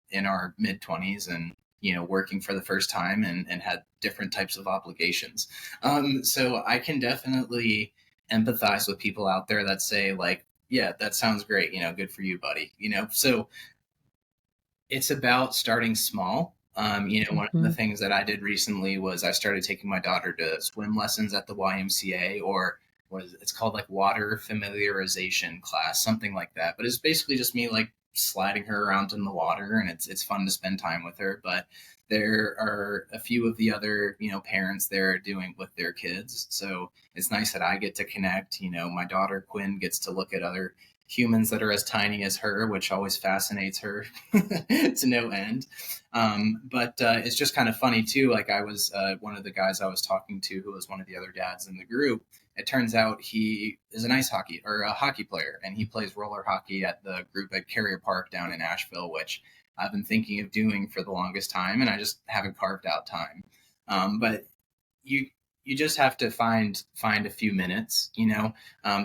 in our mid 20s and working for the first time and had different types of obligations. So I can definitely empathize with people out there that say like, yeah, that sounds great, good for you, buddy. So it's about starting small. One of the Mhm. things that I did recently was I started taking my daughter to swim lessons at the YMCA, or it's called like water familiarization class, something like that. But it's basically just me like sliding her around in the water, and it's fun to spend time with her. But there are a few of the other parents there doing with their kids, so it's nice that I get to connect. My daughter Quinn gets to look at other humans that are as tiny as her, which always fascinates her to no end. But it's just kind of funny too. Like I was one of the guys I was talking to, who was one of the other dads in the group. It turns out he is an ice hockey or a hockey player, and he plays roller hockey at the group at Carrier Park down in Asheville, which I've been thinking of doing for the longest time, and I just haven't carved out time. But you you just have to find a few minutes.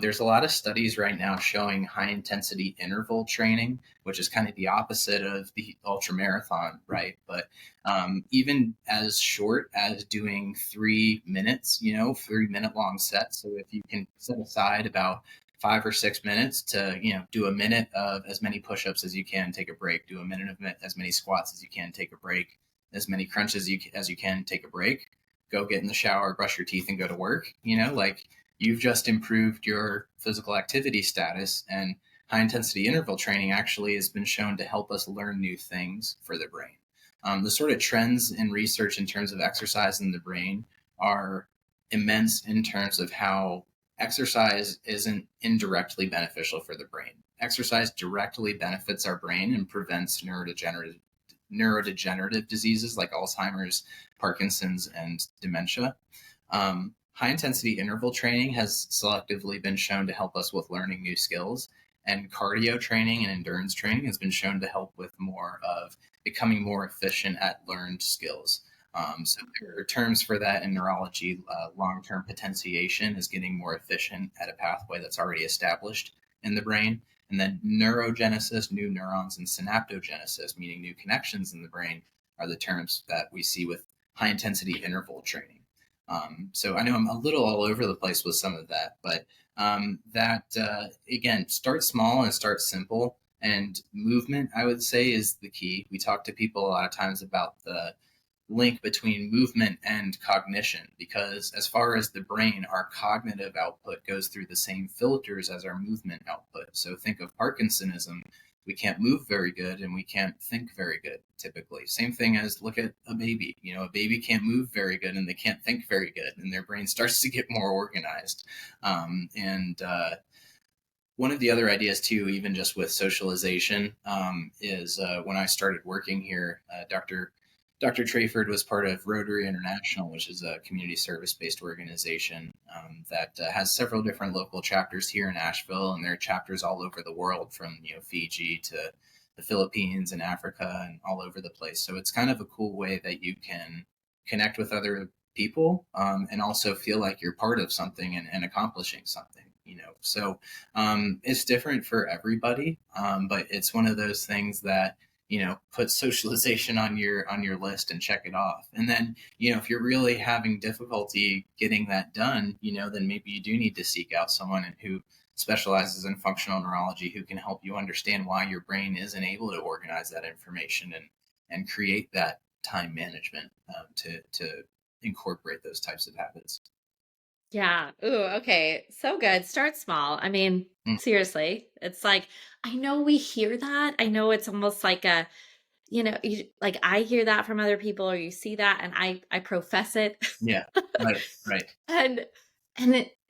There's a lot of studies right now showing high intensity interval training, which is kind of the opposite of the ultra marathon, right? But even as short as doing 3 minutes, 3 minute long sets. So if you can set aside about 5 or 6 minutes to do a minute of as many push-ups as you can, take a break, do a minute of as many squats as you can, take a break, as many crunches as you can, take a break, go get in the shower, brush your teeth, and go to work. Like you've just improved your physical activity status. And high intensity interval training actually has been shown to help us learn new things for the brain. The sort of trends in research in terms of exercise in the brain are immense in terms of how exercise isn't indirectly beneficial for the brain. Exercise directly benefits our brain and prevents neurodegenerative diseases like Alzheimer's, Parkinson's, and dementia. High intensity interval training has selectively been shown to help us with learning new skills, and cardio training and endurance training has been shown to help with more of becoming more efficient at learned skills. So there are terms for that in neurology. Long-term potentiation is getting more efficient at a pathway that's already established in the brain. And then neurogenesis, new neurons, and synaptogenesis, meaning new connections in the brain, are the terms that we see with high intensity interval training. So I know I'm a little all over the place with some of that, but again, start small and start simple. And movement, I would say, is the key. We talk to people a lot of times about the link between movement and cognition, because as far as the brain, our cognitive output goes through the same filters as our movement output. So think of Parkinsonism. We can't move very good and we can't think very good typically. Same thing as look at a baby. A baby can't move very good and they can't think very good, and their brain starts to get more organized. And One of the other ideas too, even just with socialization, is when I started working here, Dr. Trayford was part of Rotary International, which is a community service-based organization that has several different local chapters here in Asheville, and there are chapters all over the world, from Fiji to the Philippines and Africa and all over the place. So it's kind of a cool way that you can connect with other people, and also feel like you're part of something and accomplishing something. So it's different for everybody, but it's one of those things that put socialization on your list and check it off. And then if you're really having difficulty getting that done, then maybe you do need to seek out someone who specializes in functional neurology, who can help you understand why your brain isn't able to organize that information and create that time management, to incorporate those types of habits. Yeah. Ooh, okay. So good. Start small. I mean, Mm, seriously, it's like, I know we hear that. I know it's almost like a, like I hear that from other people or you see that and I profess it. yeah, right, right. and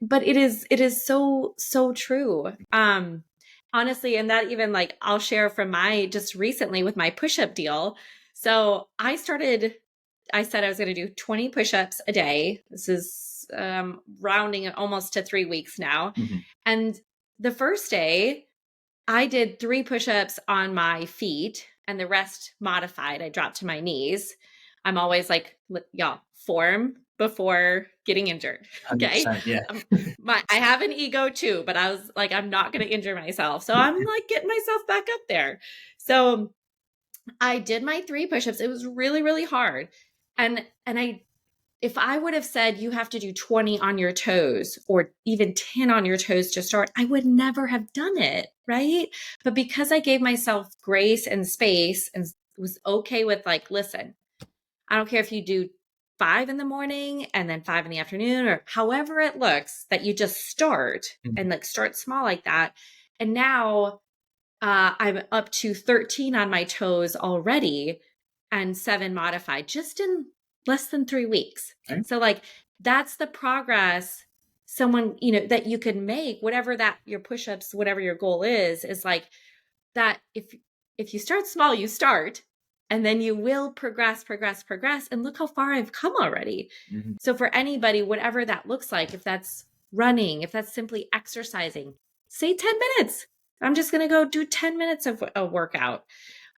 but it is so true. Honestly, and that even like I'll share from my just recently with my push-up deal. So I said I was going to do 20 push-ups a day. This is rounding it almost to 3 weeks now. Hmm. And the first day I did 3 push-ups on my feet and the rest modified. I dropped to my knees. I'm always like, y'all, form before getting injured. Okay. 100%, yeah. Um, I have an ego too, but I was like, I'm not going to injure myself. So I'm like getting myself back up there. So I did my 3 push-ups. It was really, really hard. And if I would have said you have to do 20 on your toes or even 10 on your toes to start, I would never have done it. Right. But because I gave myself grace and space and was okay with like, listen, I don't care if you do 5 in the morning and then 5 in the afternoon or however it looks, that you just start Mhm. and like start small like that. And now I'm up to 13 on my toes already and 7 modified just in less than 3 weeks. Okay. So, like, that's the progress someone, that you can make, whatever that your push ups, whatever your goal is like that. If you start small, you start and then you will progress. And look how far I've come already. Mhm. So, for anybody, whatever that looks like, if that's running, if that's simply exercising, say 10 minutes. I'm just going to go do 10 minutes of a workout.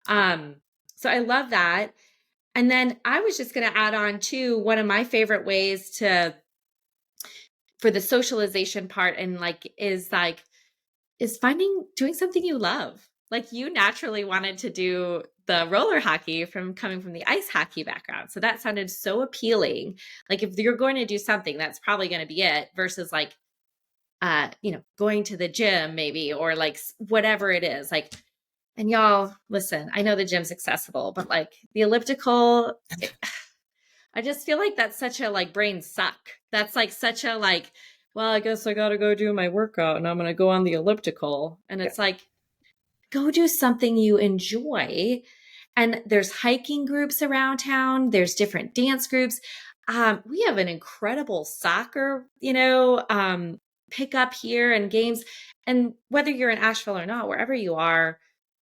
Um, so I love that. And then I was just going to add on to one of my favorite ways for the socialization part and is doing something you love. Like you naturally wanted to do the roller hockey from coming from the ice hockey background. So that sounded so appealing. Like if you're going to do something, that's probably going to be it versus like going to the gym maybe, or like whatever it is. Like, and y'all, listen, I know the gym's accessible, but like the elliptical, I just feel like that's such a like brain suck. That's like such a like, well, I guess I got to go do my workout and I'm going to go on the elliptical. And Yeah. it's like, go do something you enjoy. And there's hiking groups around town. There's different dance groups. We have an incredible soccer, pick up here and games. And whether you're in Asheville or not, wherever you are,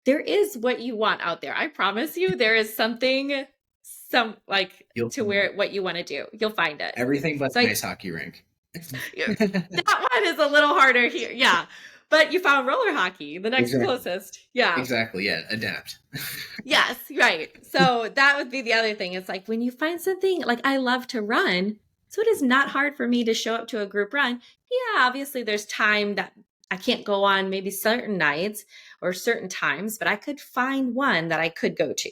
there is what you want out there. I promise you, there is something, some like You'll to find where what you want to do. You'll find it. everything but So the ice hockey rink. yeah, that one is a little harder here. Yeah. But you found roller hockey, the next Exactly. closest. Yeah. Exactly. Yeah. Adapt. Yes, right. So that would be the other thing. It's like when you find something, like I love to run. So it is not hard for me to show up to a group run. Yeah, obviously there's time that I can't go on maybe certain nights or certain times, but I could find one that I could go to.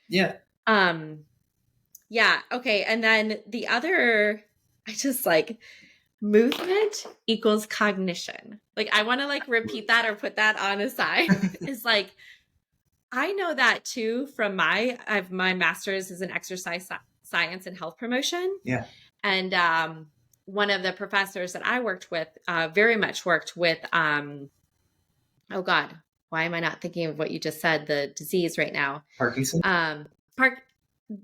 Yeah. Um, yeah, okay. And then the other, I just like movement equals cognition. Like I want to like repeat that or put that on a side. Is like I know that too from my master's is in exercise science and health promotion. Yeah. And one of the professors that I worked with very much worked with, oh God, why am I not thinking of what you just said? The disease right now. Parkinson Um, Park,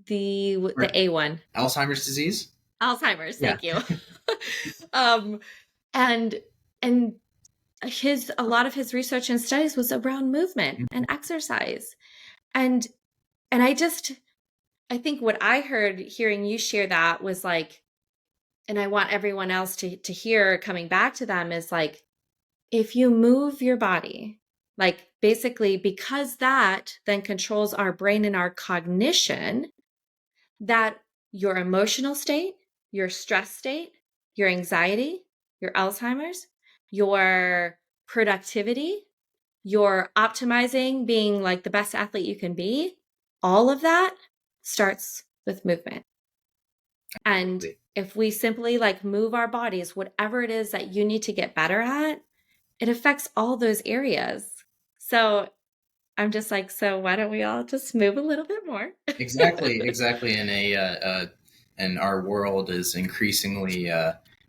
the or A one, Alzheimer's disease. Alzheimer's. Yeah. Thank you. um, and, and a lot of his research and studies was around movement and exercise. And and I think what I heard hearing you share that was like, and I want everyone else to hear coming back to them is like, if you move your body, Like basically, because that then controls our brain and our cognition, that your emotional state, your stress state, your anxiety, your Alzheimer's, your productivity, your optimizing, being like the best athlete you can be, all of that starts with movement. And if we simply like move our bodies, whatever it is that you need to get better at, it affects all those areas. So I'm just like, so why don't we all just move a little bit more? Exactly. And our world is increasingly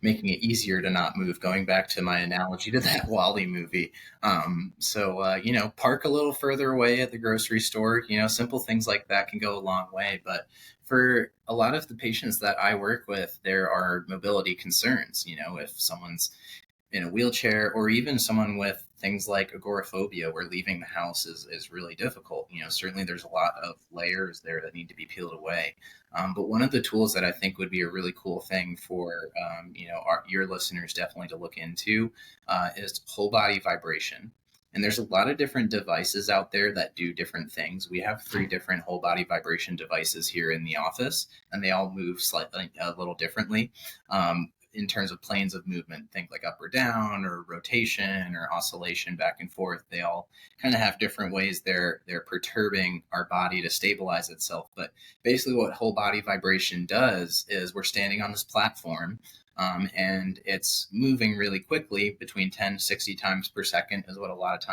making it easier to not move. Going back to my analogy to that Wally movie, park a little further away at the grocery store. Simple things like that can go a long way. But for a lot of the patients that I work with, there are mobility concerns. If someone's in a wheelchair, or even someone with things like agoraphobia, where leaving the house is really difficult. Certainly there's a lot of layers there that need to be peeled away. But one of the tools that I think would be a really cool thing for your listeners definitely to look into is whole body vibration. And there's a lot of different devices out there that do different things. We have 3 different whole body vibration devices here in the office, and they all move slightly a little differently. In terms of planes of movement, think like up or down or rotation or oscillation back and forth. They all kind of have different ways they're perturbing our body to stabilize itself. But basically what whole body vibration does is we're standing on this platform, and it's moving really quickly, between 10 to 60 times per second is what a lot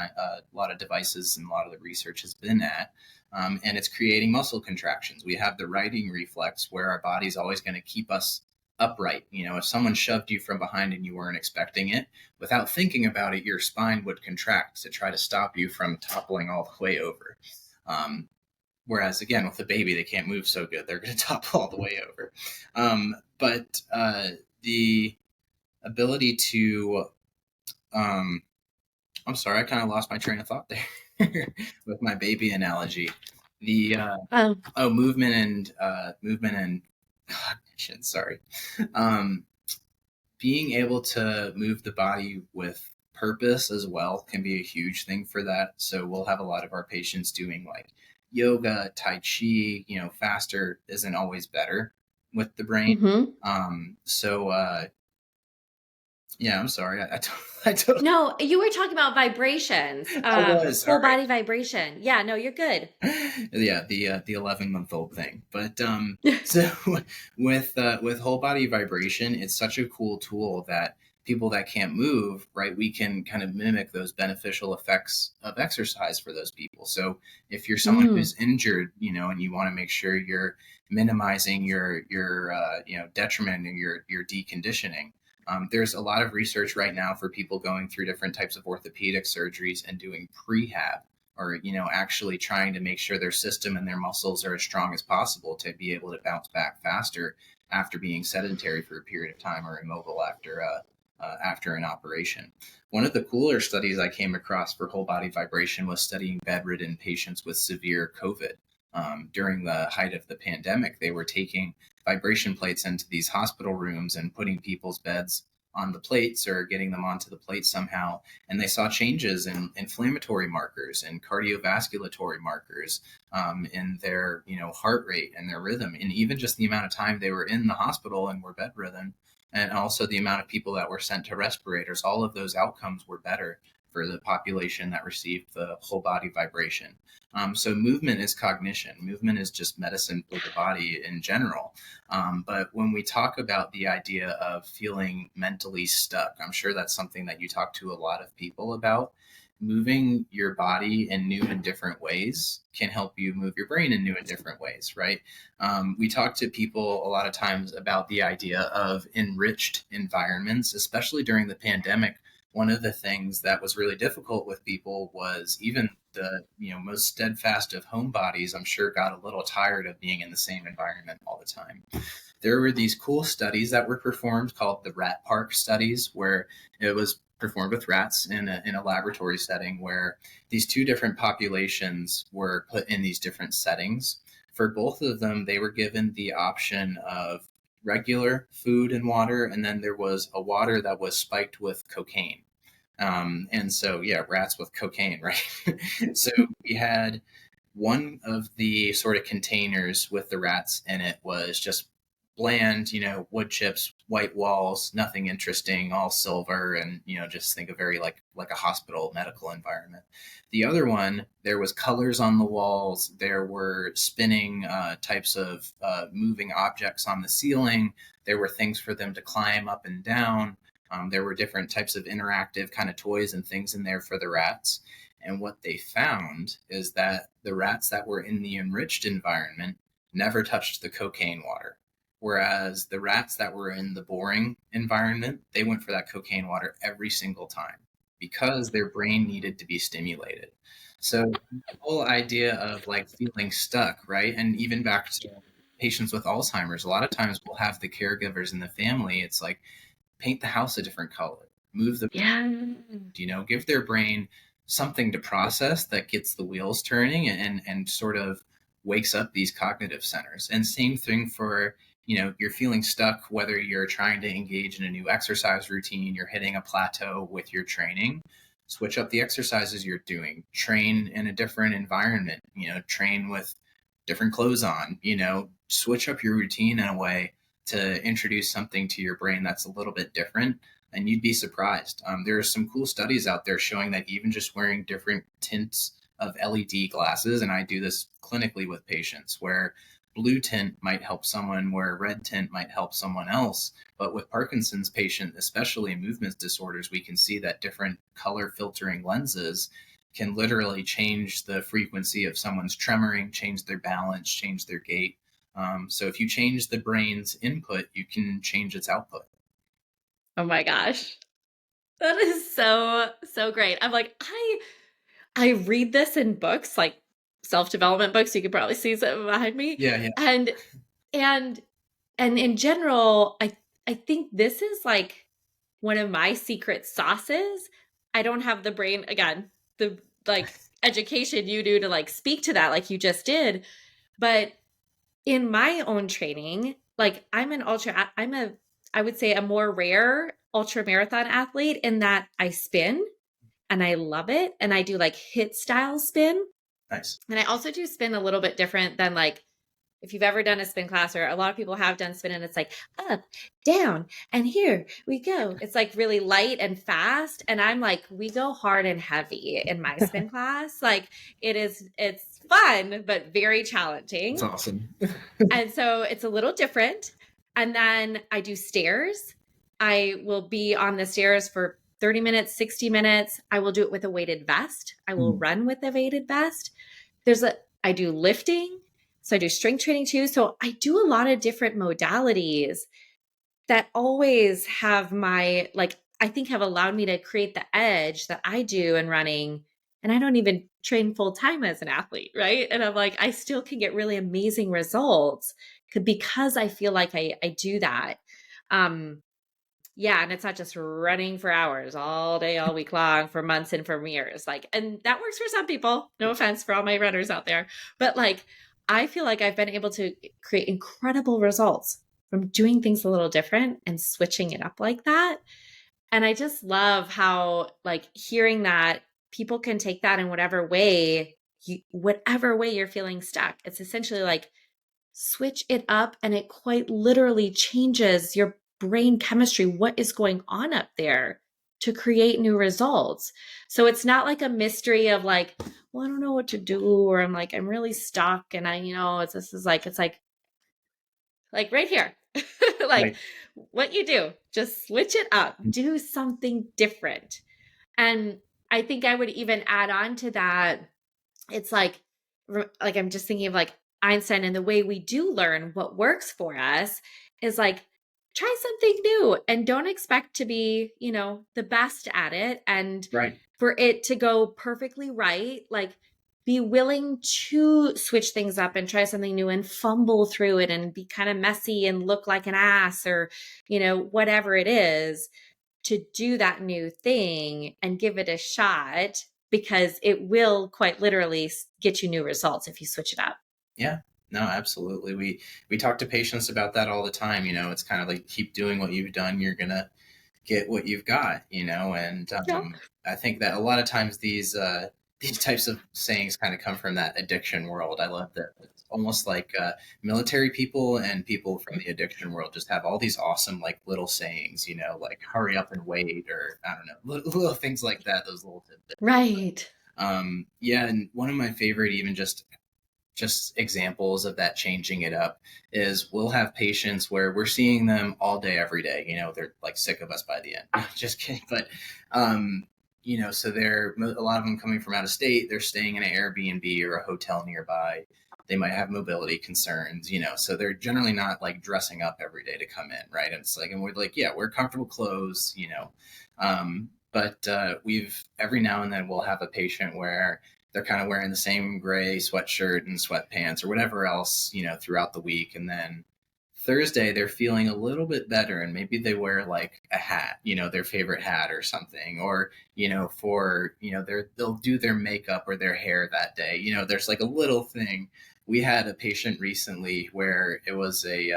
of devices and a lot of the research has been at. And it's creating muscle contractions. We have the righting reflex, where our body's always going to keep us upright. If someone shoved you from behind and you weren't expecting it, without thinking about it, your spine would contract to try to stop you from toppling all the way over. Whereas again, with a baby, they can't move so good. They're going to topple all the way over. But the ability to, I'm sorry, I kind of lost my train of thought there with my baby analogy. The movement and cognition. Sorry. Being able to move the body with purpose as well can be a huge thing for that. So we'll have a lot of our patients doing like yoga, tai chi. Faster isn't always better with the brain. Yeah, I'm sorry. I don't. No, you were talking about vibrations, I was. All whole right. body vibration. Yeah, no, you're good. Yeah, the 11-month-old thing. But so with whole body vibration, it's such a cool tool that people that can't move, right, we can kind of mimic those beneficial effects of exercise for those people. So if you're someone who's injured, and you want to make sure you're minimizing your detriment and your deconditioning. There's a lot of research right now for people going through different types of orthopedic surgeries and doing prehab, or actually trying to make sure their system and their muscles are as strong as possible to be able to bounce back faster after being sedentary for a period of time, or immobile after an operation. One of the cooler studies I came across for whole body vibration was studying bedridden patients with severe COVID. During the height of the pandemic, they were taking vibration plates into these hospital rooms and putting people's beds on the plates, or getting them onto the plate somehow. And they saw changes in inflammatory markers and cardiovasculatory markers, in their heart rate and their rhythm, and even just the amount of time they were in the hospital and were bedridden, and also the amount of people that were sent to respirators. All of those outcomes were better for the population that received the whole body vibration. So movement is cognition. Movement is just medicine for the body in general. But when we talk about the idea of feeling mentally stuck, I'm sure that's something that you talk to a lot of people about. Moving your body in new and different ways can help you move your brain in new and different ways, right? We talk to people a lot of times about the idea of enriched environments, especially during the pandemic. One of the things that was really difficult with people was even the most steadfast of homebodies, I'm sure, got a little tired of being in the same environment all the time. There were these cool studies that were performed called the rat park studies, where it was performed with rats in a laboratory setting, where these 2 different populations were put in these different settings. For both of them, they were given the option of regular food and water, and then there was a water that was spiked with cocaine. And so, yeah, rats with cocaine, right? So we had one of the sort of containers with the rats in it was just bland, wood chips, white walls, nothing interesting, all silver, and just think of very like a hospital medical environment. The other one, there was colors on the walls. There were spinning types of moving objects on the ceiling. There were things for them to climb up and down. There were different types of interactive kind of toys and things in there for the rats. And what they found is that the rats that were in the enriched environment never touched the cocaine water. Whereas the rats that were in the boring environment, they went for that cocaine water every single time because their brain needed to be stimulated. So the whole idea of like feeling stuck, right? And even back to patients with Alzheimer's, a lot of times we'll have the caregivers in the family. It's like paint the house a different color, move the Yeah. give their brain something to process that gets the wheels turning and sort of wakes up these cognitive centers. And same thing for, you're feeling stuck, whether you're trying to engage in a new exercise routine, you're hitting a plateau with your training, switch up the exercises you're doing, train in a different environment, train with different clothes on, switch up your routine in a way to introduce something to your brain that's a little bit different, and you'd be surprised. There are some cool studies out there showing that even just wearing different tints of LED glasses, and I do this clinically with patients, where blue tint might help someone, where red tint might help someone else. But with Parkinson's patient, especially in movement disorders, we can see that different color filtering lenses can literally change the frequency of someone's tremoring, change their balance, change their gait. So if you change the brain's input, you can change its output. Oh my gosh. That is so, so great. I'm like, I read this in books, like self-development books. You could probably see some behind me. Yeah, yeah. And and and in general, I think this is like one of my secret sauces. I don't have the brain, again, the like education you do to like speak to that like you just did, but in my own training, like I'm a I would say a more rare ultra marathon athlete in that I spin and I love it, and I do like hit style spin. Nice. And I also do spin a little bit different than like if you've ever done a spin class, or a lot of people have done spin, and it's like up, down, and here we go. It's like really light and fast. And I'm like, we go hard and heavy in my spin class. Like it's fun, but very challenging. That's awesome. And so it's a little different. And then I do stairs. I will be on the stairs for 30 minutes, 60 minutes. I will do it with a weighted vest. I will run with a weighted vest. I do lifting. So I do strength training too. So I do a lot of different modalities that always have I think have allowed me to create the edge that I do in running. And I don't even train full time as an athlete, right? And I'm like, I still can get really amazing results because I feel like I do that. Um, yeah, and it's not just running for hours all day, all week long for months and for years. Like, and that works for some people. No offense for all my runners out there. But like, I feel like I've been able to create incredible results from doing things a little different and switching it up like that. And I just love how, like, hearing that people can take that in whatever way you're feeling stuck. It's essentially like switch it up, and it quite literally changes your brain chemistry, what is going on up there to create new results. So it's not like a mystery of like, well, I don't know what to do, or I'm like, I'm really stuck. And it's like right here, like Right. what you do, just switch it up, do something different. And I think I would even add on to that. It's like I'm just thinking of like Einstein, and the way we do learn what works for us is like try something new and don't expect to be, the best at it. And Right. for it to go perfectly right, like be willing to switch things up and try something new and fumble through it and be kind of messy and look like an ass, or, whatever it is, to do that new thing and give it a shot, because it will quite literally get you new results if you switch it up. Yeah. No, absolutely. We talk to patients about that all the time. It's kind of like keep doing what you've done. You're gonna get what you've got, and Yeah. I think that a lot of times these types of sayings kind of come from that addiction world. I love that. It's almost like military people and people from the addiction world just have all these awesome like little sayings, like hurry up and wait, or I don't know, little things like that, those little tidbits. Right. Yeah, and one of my favorite, even just examples of that changing it up is we'll have patients where we're seeing them all day every day, they're like sick of us by the end. Just kidding. But so they're a lot of them coming from out of state, they're staying in an Airbnb or a hotel nearby, they might have mobility concerns, so they're generally not like dressing up every day to come in, right? And it's like, and we're like, yeah, we're comfortable clothes, but we've every now and then we'll have a patient where they're kind of wearing the same gray sweatshirt and sweatpants or whatever else, throughout the week. And then Thursday, they're feeling a little bit better. And maybe they wear like a hat, their favorite hat or something, or, they'll do their makeup or their hair that day. There's like a little thing. We had a patient recently where it was a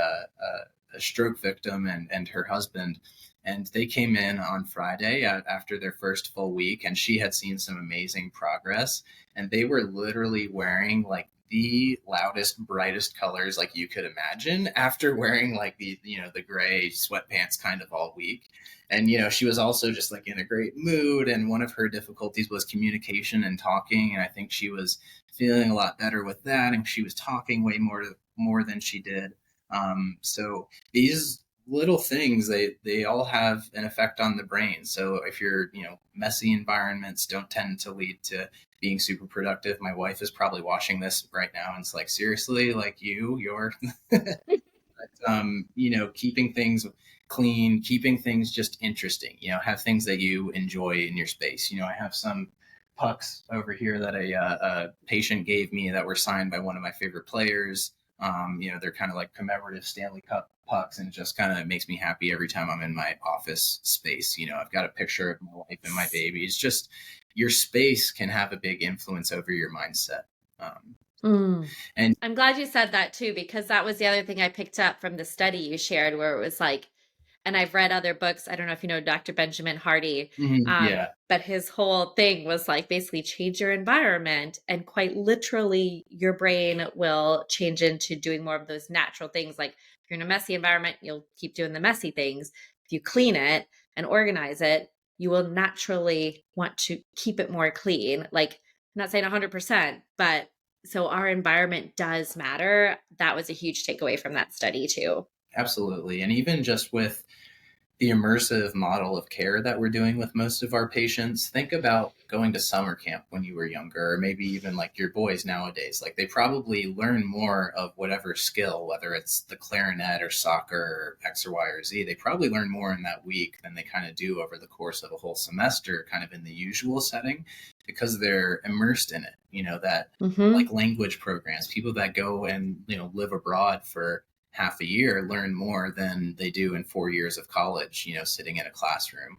stroke victim and her husband, and they came in on Friday after their first full week, and she had seen some amazing progress. And they were literally wearing like the loudest, brightest colors like you could imagine after wearing like the gray sweatpants kind of all week. And, she was also just like in a great mood. And one of her difficulties was communication and talking. And I think she was feeling a lot better with that. And she was talking way more than she did. So these little things, they all have an effect on the brain. So if you're, messy environments don't tend to lead to being super productive. My wife is probably watching this right now and it's like, seriously, like you're keeping things clean, keeping things just interesting, have things that you enjoy in your space. I have some pucks over here that a patient gave me that were signed by one of my favorite players. They're kind of like commemorative Stanley Cup pucks, and it just kind of makes me happy every time I'm in my office space. I've got a picture of my wife and my baby. It's just your space can have a big influence over your mindset. And I'm glad you said that too, because that was the other thing I picked up from the study you shared, where it was like, and I've read other books. I don't know if you know Dr. Benjamin Hardy, yeah, but his whole thing was like basically change your environment, and quite literally your brain will change into doing more of those natural things. Like if you're in a messy environment, you'll keep doing the messy things. If you clean it and organize it, you will naturally want to keep it more clean. Like I'm not saying 100%, but so our environment does matter. That was a huge takeaway from that study too. absolutely. And even just with the immersive model of care that we're doing with most of our patients, think about going to summer camp when you were younger, or maybe even like your boys nowadays. Like they probably learn more of whatever skill, whether it's the clarinet or soccer or X or Y or Z, they probably learn more in that week than they kind of do over the course of a whole semester, kind of in the usual setting, because they're immersed in it. That like language programs, people that go and, live abroad for half a year learn more than they do in 4 years of college, sitting in a classroom.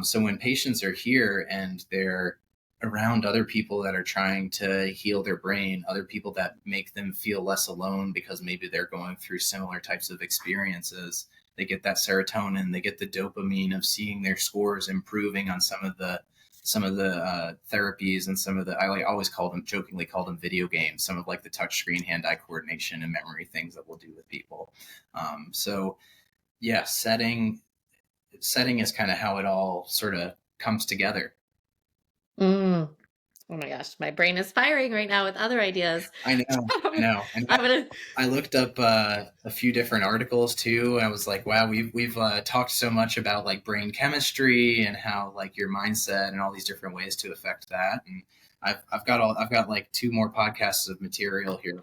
So when patients are here and they're around other people that are trying to heal their brain, other people that make them feel less alone because maybe they're going through similar types of experiences, they get that serotonin, they get the dopamine of seeing their scores improving on some of the therapies, and some of the, I always jokingly call them video games, some of like the touchscreen hand-eye coordination and memory things that we'll do with people. So yeah, setting is kind of how it all sort of comes together. Mm. Oh my gosh, my brain is firing right now with other ideas. I know. And I'm gonna. I looked up a few different articles too, and I was like, wow, we've talked so much about like brain chemistry and how like your mindset and all these different ways to affect that. And I've got like 2 more podcasts of material here.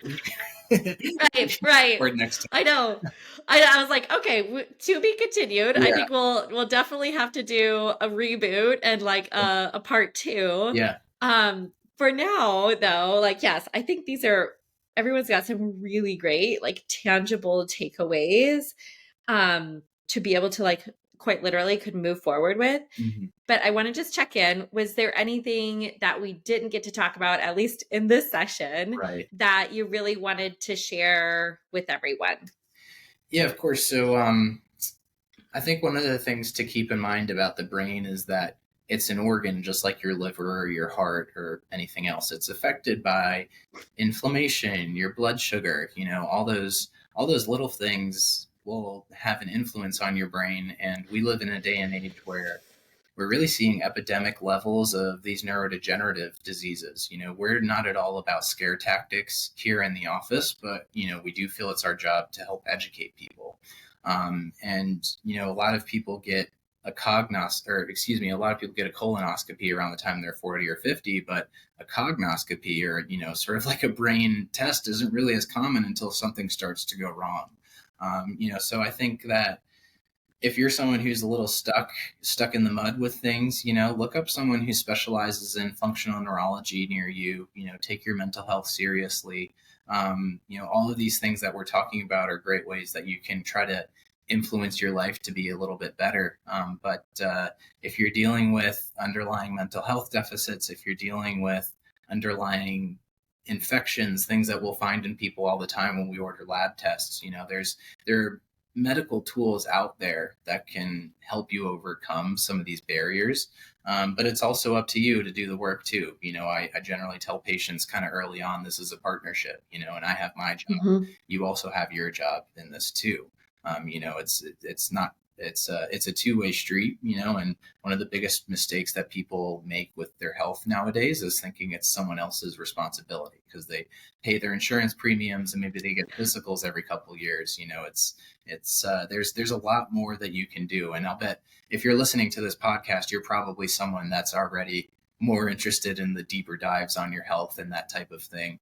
Right. For next time. I know. I was like, okay, to be continued. I Yeah. think we'll definitely have to do a reboot and like a part 2. Yeah. For now though, like yes, I think everyone's got some really great like tangible takeaways to be able to like quite literally could move forward with. Mm-hmm. But I want to just check in. Was there anything that we didn't get to talk about, at least in this session, Right. that you really wanted to share with everyone? Yeah, of course. So I think one of the things to keep in mind about the brain is that it's an organ just like your liver or your heart or anything else. It's affected by inflammation, your blood sugar, all those little things will have an influence on your brain. And we live in a day and age where we're really seeing epidemic levels of these neurodegenerative diseases. We're not at all about scare tactics here in the office, but we do feel it's our job to help educate people. And a lot of people get a lot of people get a colonoscopy around the time they're 40 or 50, but a cognoscopy, or sort of like a brain test, isn't really as common until something starts to go wrong. So I think that if you're someone who's a little stuck in the mud with things, look up someone who specializes in functional neurology near you. Take your mental health seriously. All of these things that we're talking about are great ways that you can try to influence your life to be a little bit better. But if you're dealing with underlying mental health deficits, if you're dealing with underlying infections, things that we'll find in people all the time when we order lab tests, there are medical tools out there that can help you overcome some of these barriers. But it's also up to you to do the work too. I generally tell patients kind of early on, this is a partnership, and I have my job. Mm-hmm. You also have your job in this too. It's not, it's a two-way street, and one of the biggest mistakes that people make with their health nowadays is thinking it's someone else's responsibility because they pay their insurance premiums and maybe they get physicals every couple of years. There's a lot more that you can do. And I'll bet if you're listening to this podcast, you're probably someone that's already more interested in the deeper dives on your health and that type of thing.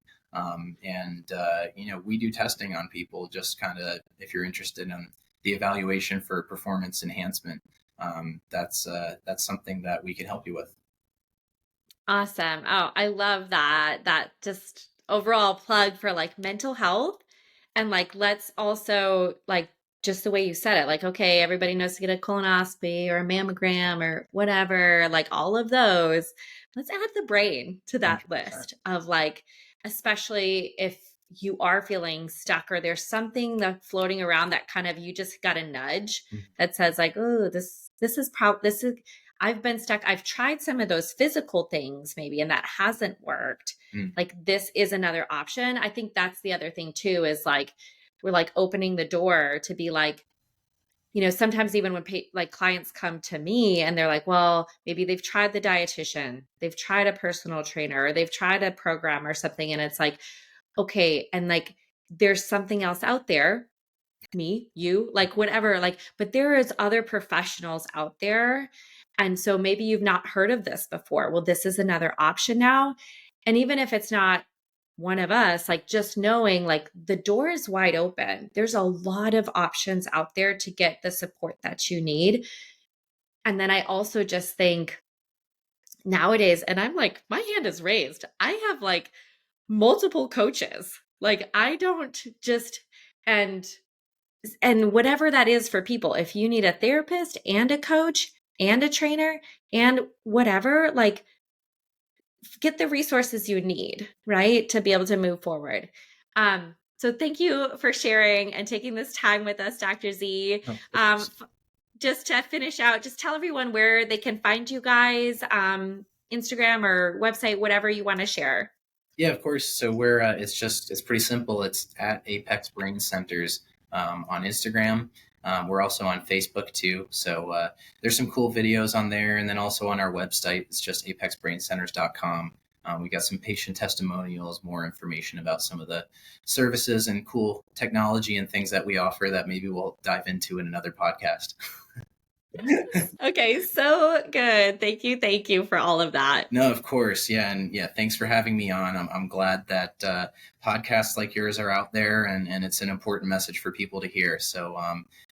We do testing on people, just kind of, if you're interested in the evaluation for performance enhancement, that's something that we can help you with. Awesome. Oh, I love that. That just overall plug for like mental health. And like, let's also like just the way you said it, like, okay, everybody knows to get a colonoscopy or a mammogram or whatever, like all of those. Let's add the brain to that 100%. list of like, especially if you are feeling stuck or there's something that floating around that kind of you just got a nudge that says like, oh, this is I've been stuck. I've tried some of those physical things maybe, and that hasn't worked. Mm. Like this is another option. I think that's the other thing too, is like, we're like opening the door to be like, sometimes even when like clients come to me and they're like, well, maybe they've tried the dietitian, they've tried a personal trainer, or they've tried a program or something. And it's like, okay. And like, there's something else out there, me, you, like whatever, like, but there is other professionals out there. And so maybe you've not heard of this before. Well, this is another option now. And even if it's not one of us, like just knowing like the door is wide open. There's a lot of options out there to get the support that you need. And then I also just think nowadays, and I'm like, my hand is raised. I have like multiple coaches. Like I don't just, and whatever that is for people, if you need a therapist and a coach and a trainer and whatever, like get the resources you need, right, to be able to move forward. So thank you for sharing and taking this time with us, Dr. Z. Just to finish out, just tell everyone where they can find you guys, Instagram or website, whatever you want to share. Yeah, of course. So it's pretty simple. It's at Apex Brain Centers on Instagram. We're also on Facebook too. So there's some cool videos on there. And then also on our website, it's just apexbraincenters.com. We got some patient testimonials, more information about some of the services and cool technology and things that we offer that maybe we'll dive into in another podcast. Okay, so good. Thank you. Thank you for all of that. No, of course. Yeah. And yeah, thanks for having me on. I'm glad that podcasts like yours are out there, and it's an important message for people to hear. So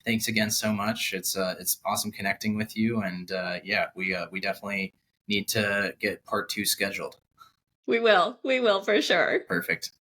thanks again so much. It's awesome connecting with you. And yeah, we definitely need to get part 2 scheduled. We will for sure. Perfect.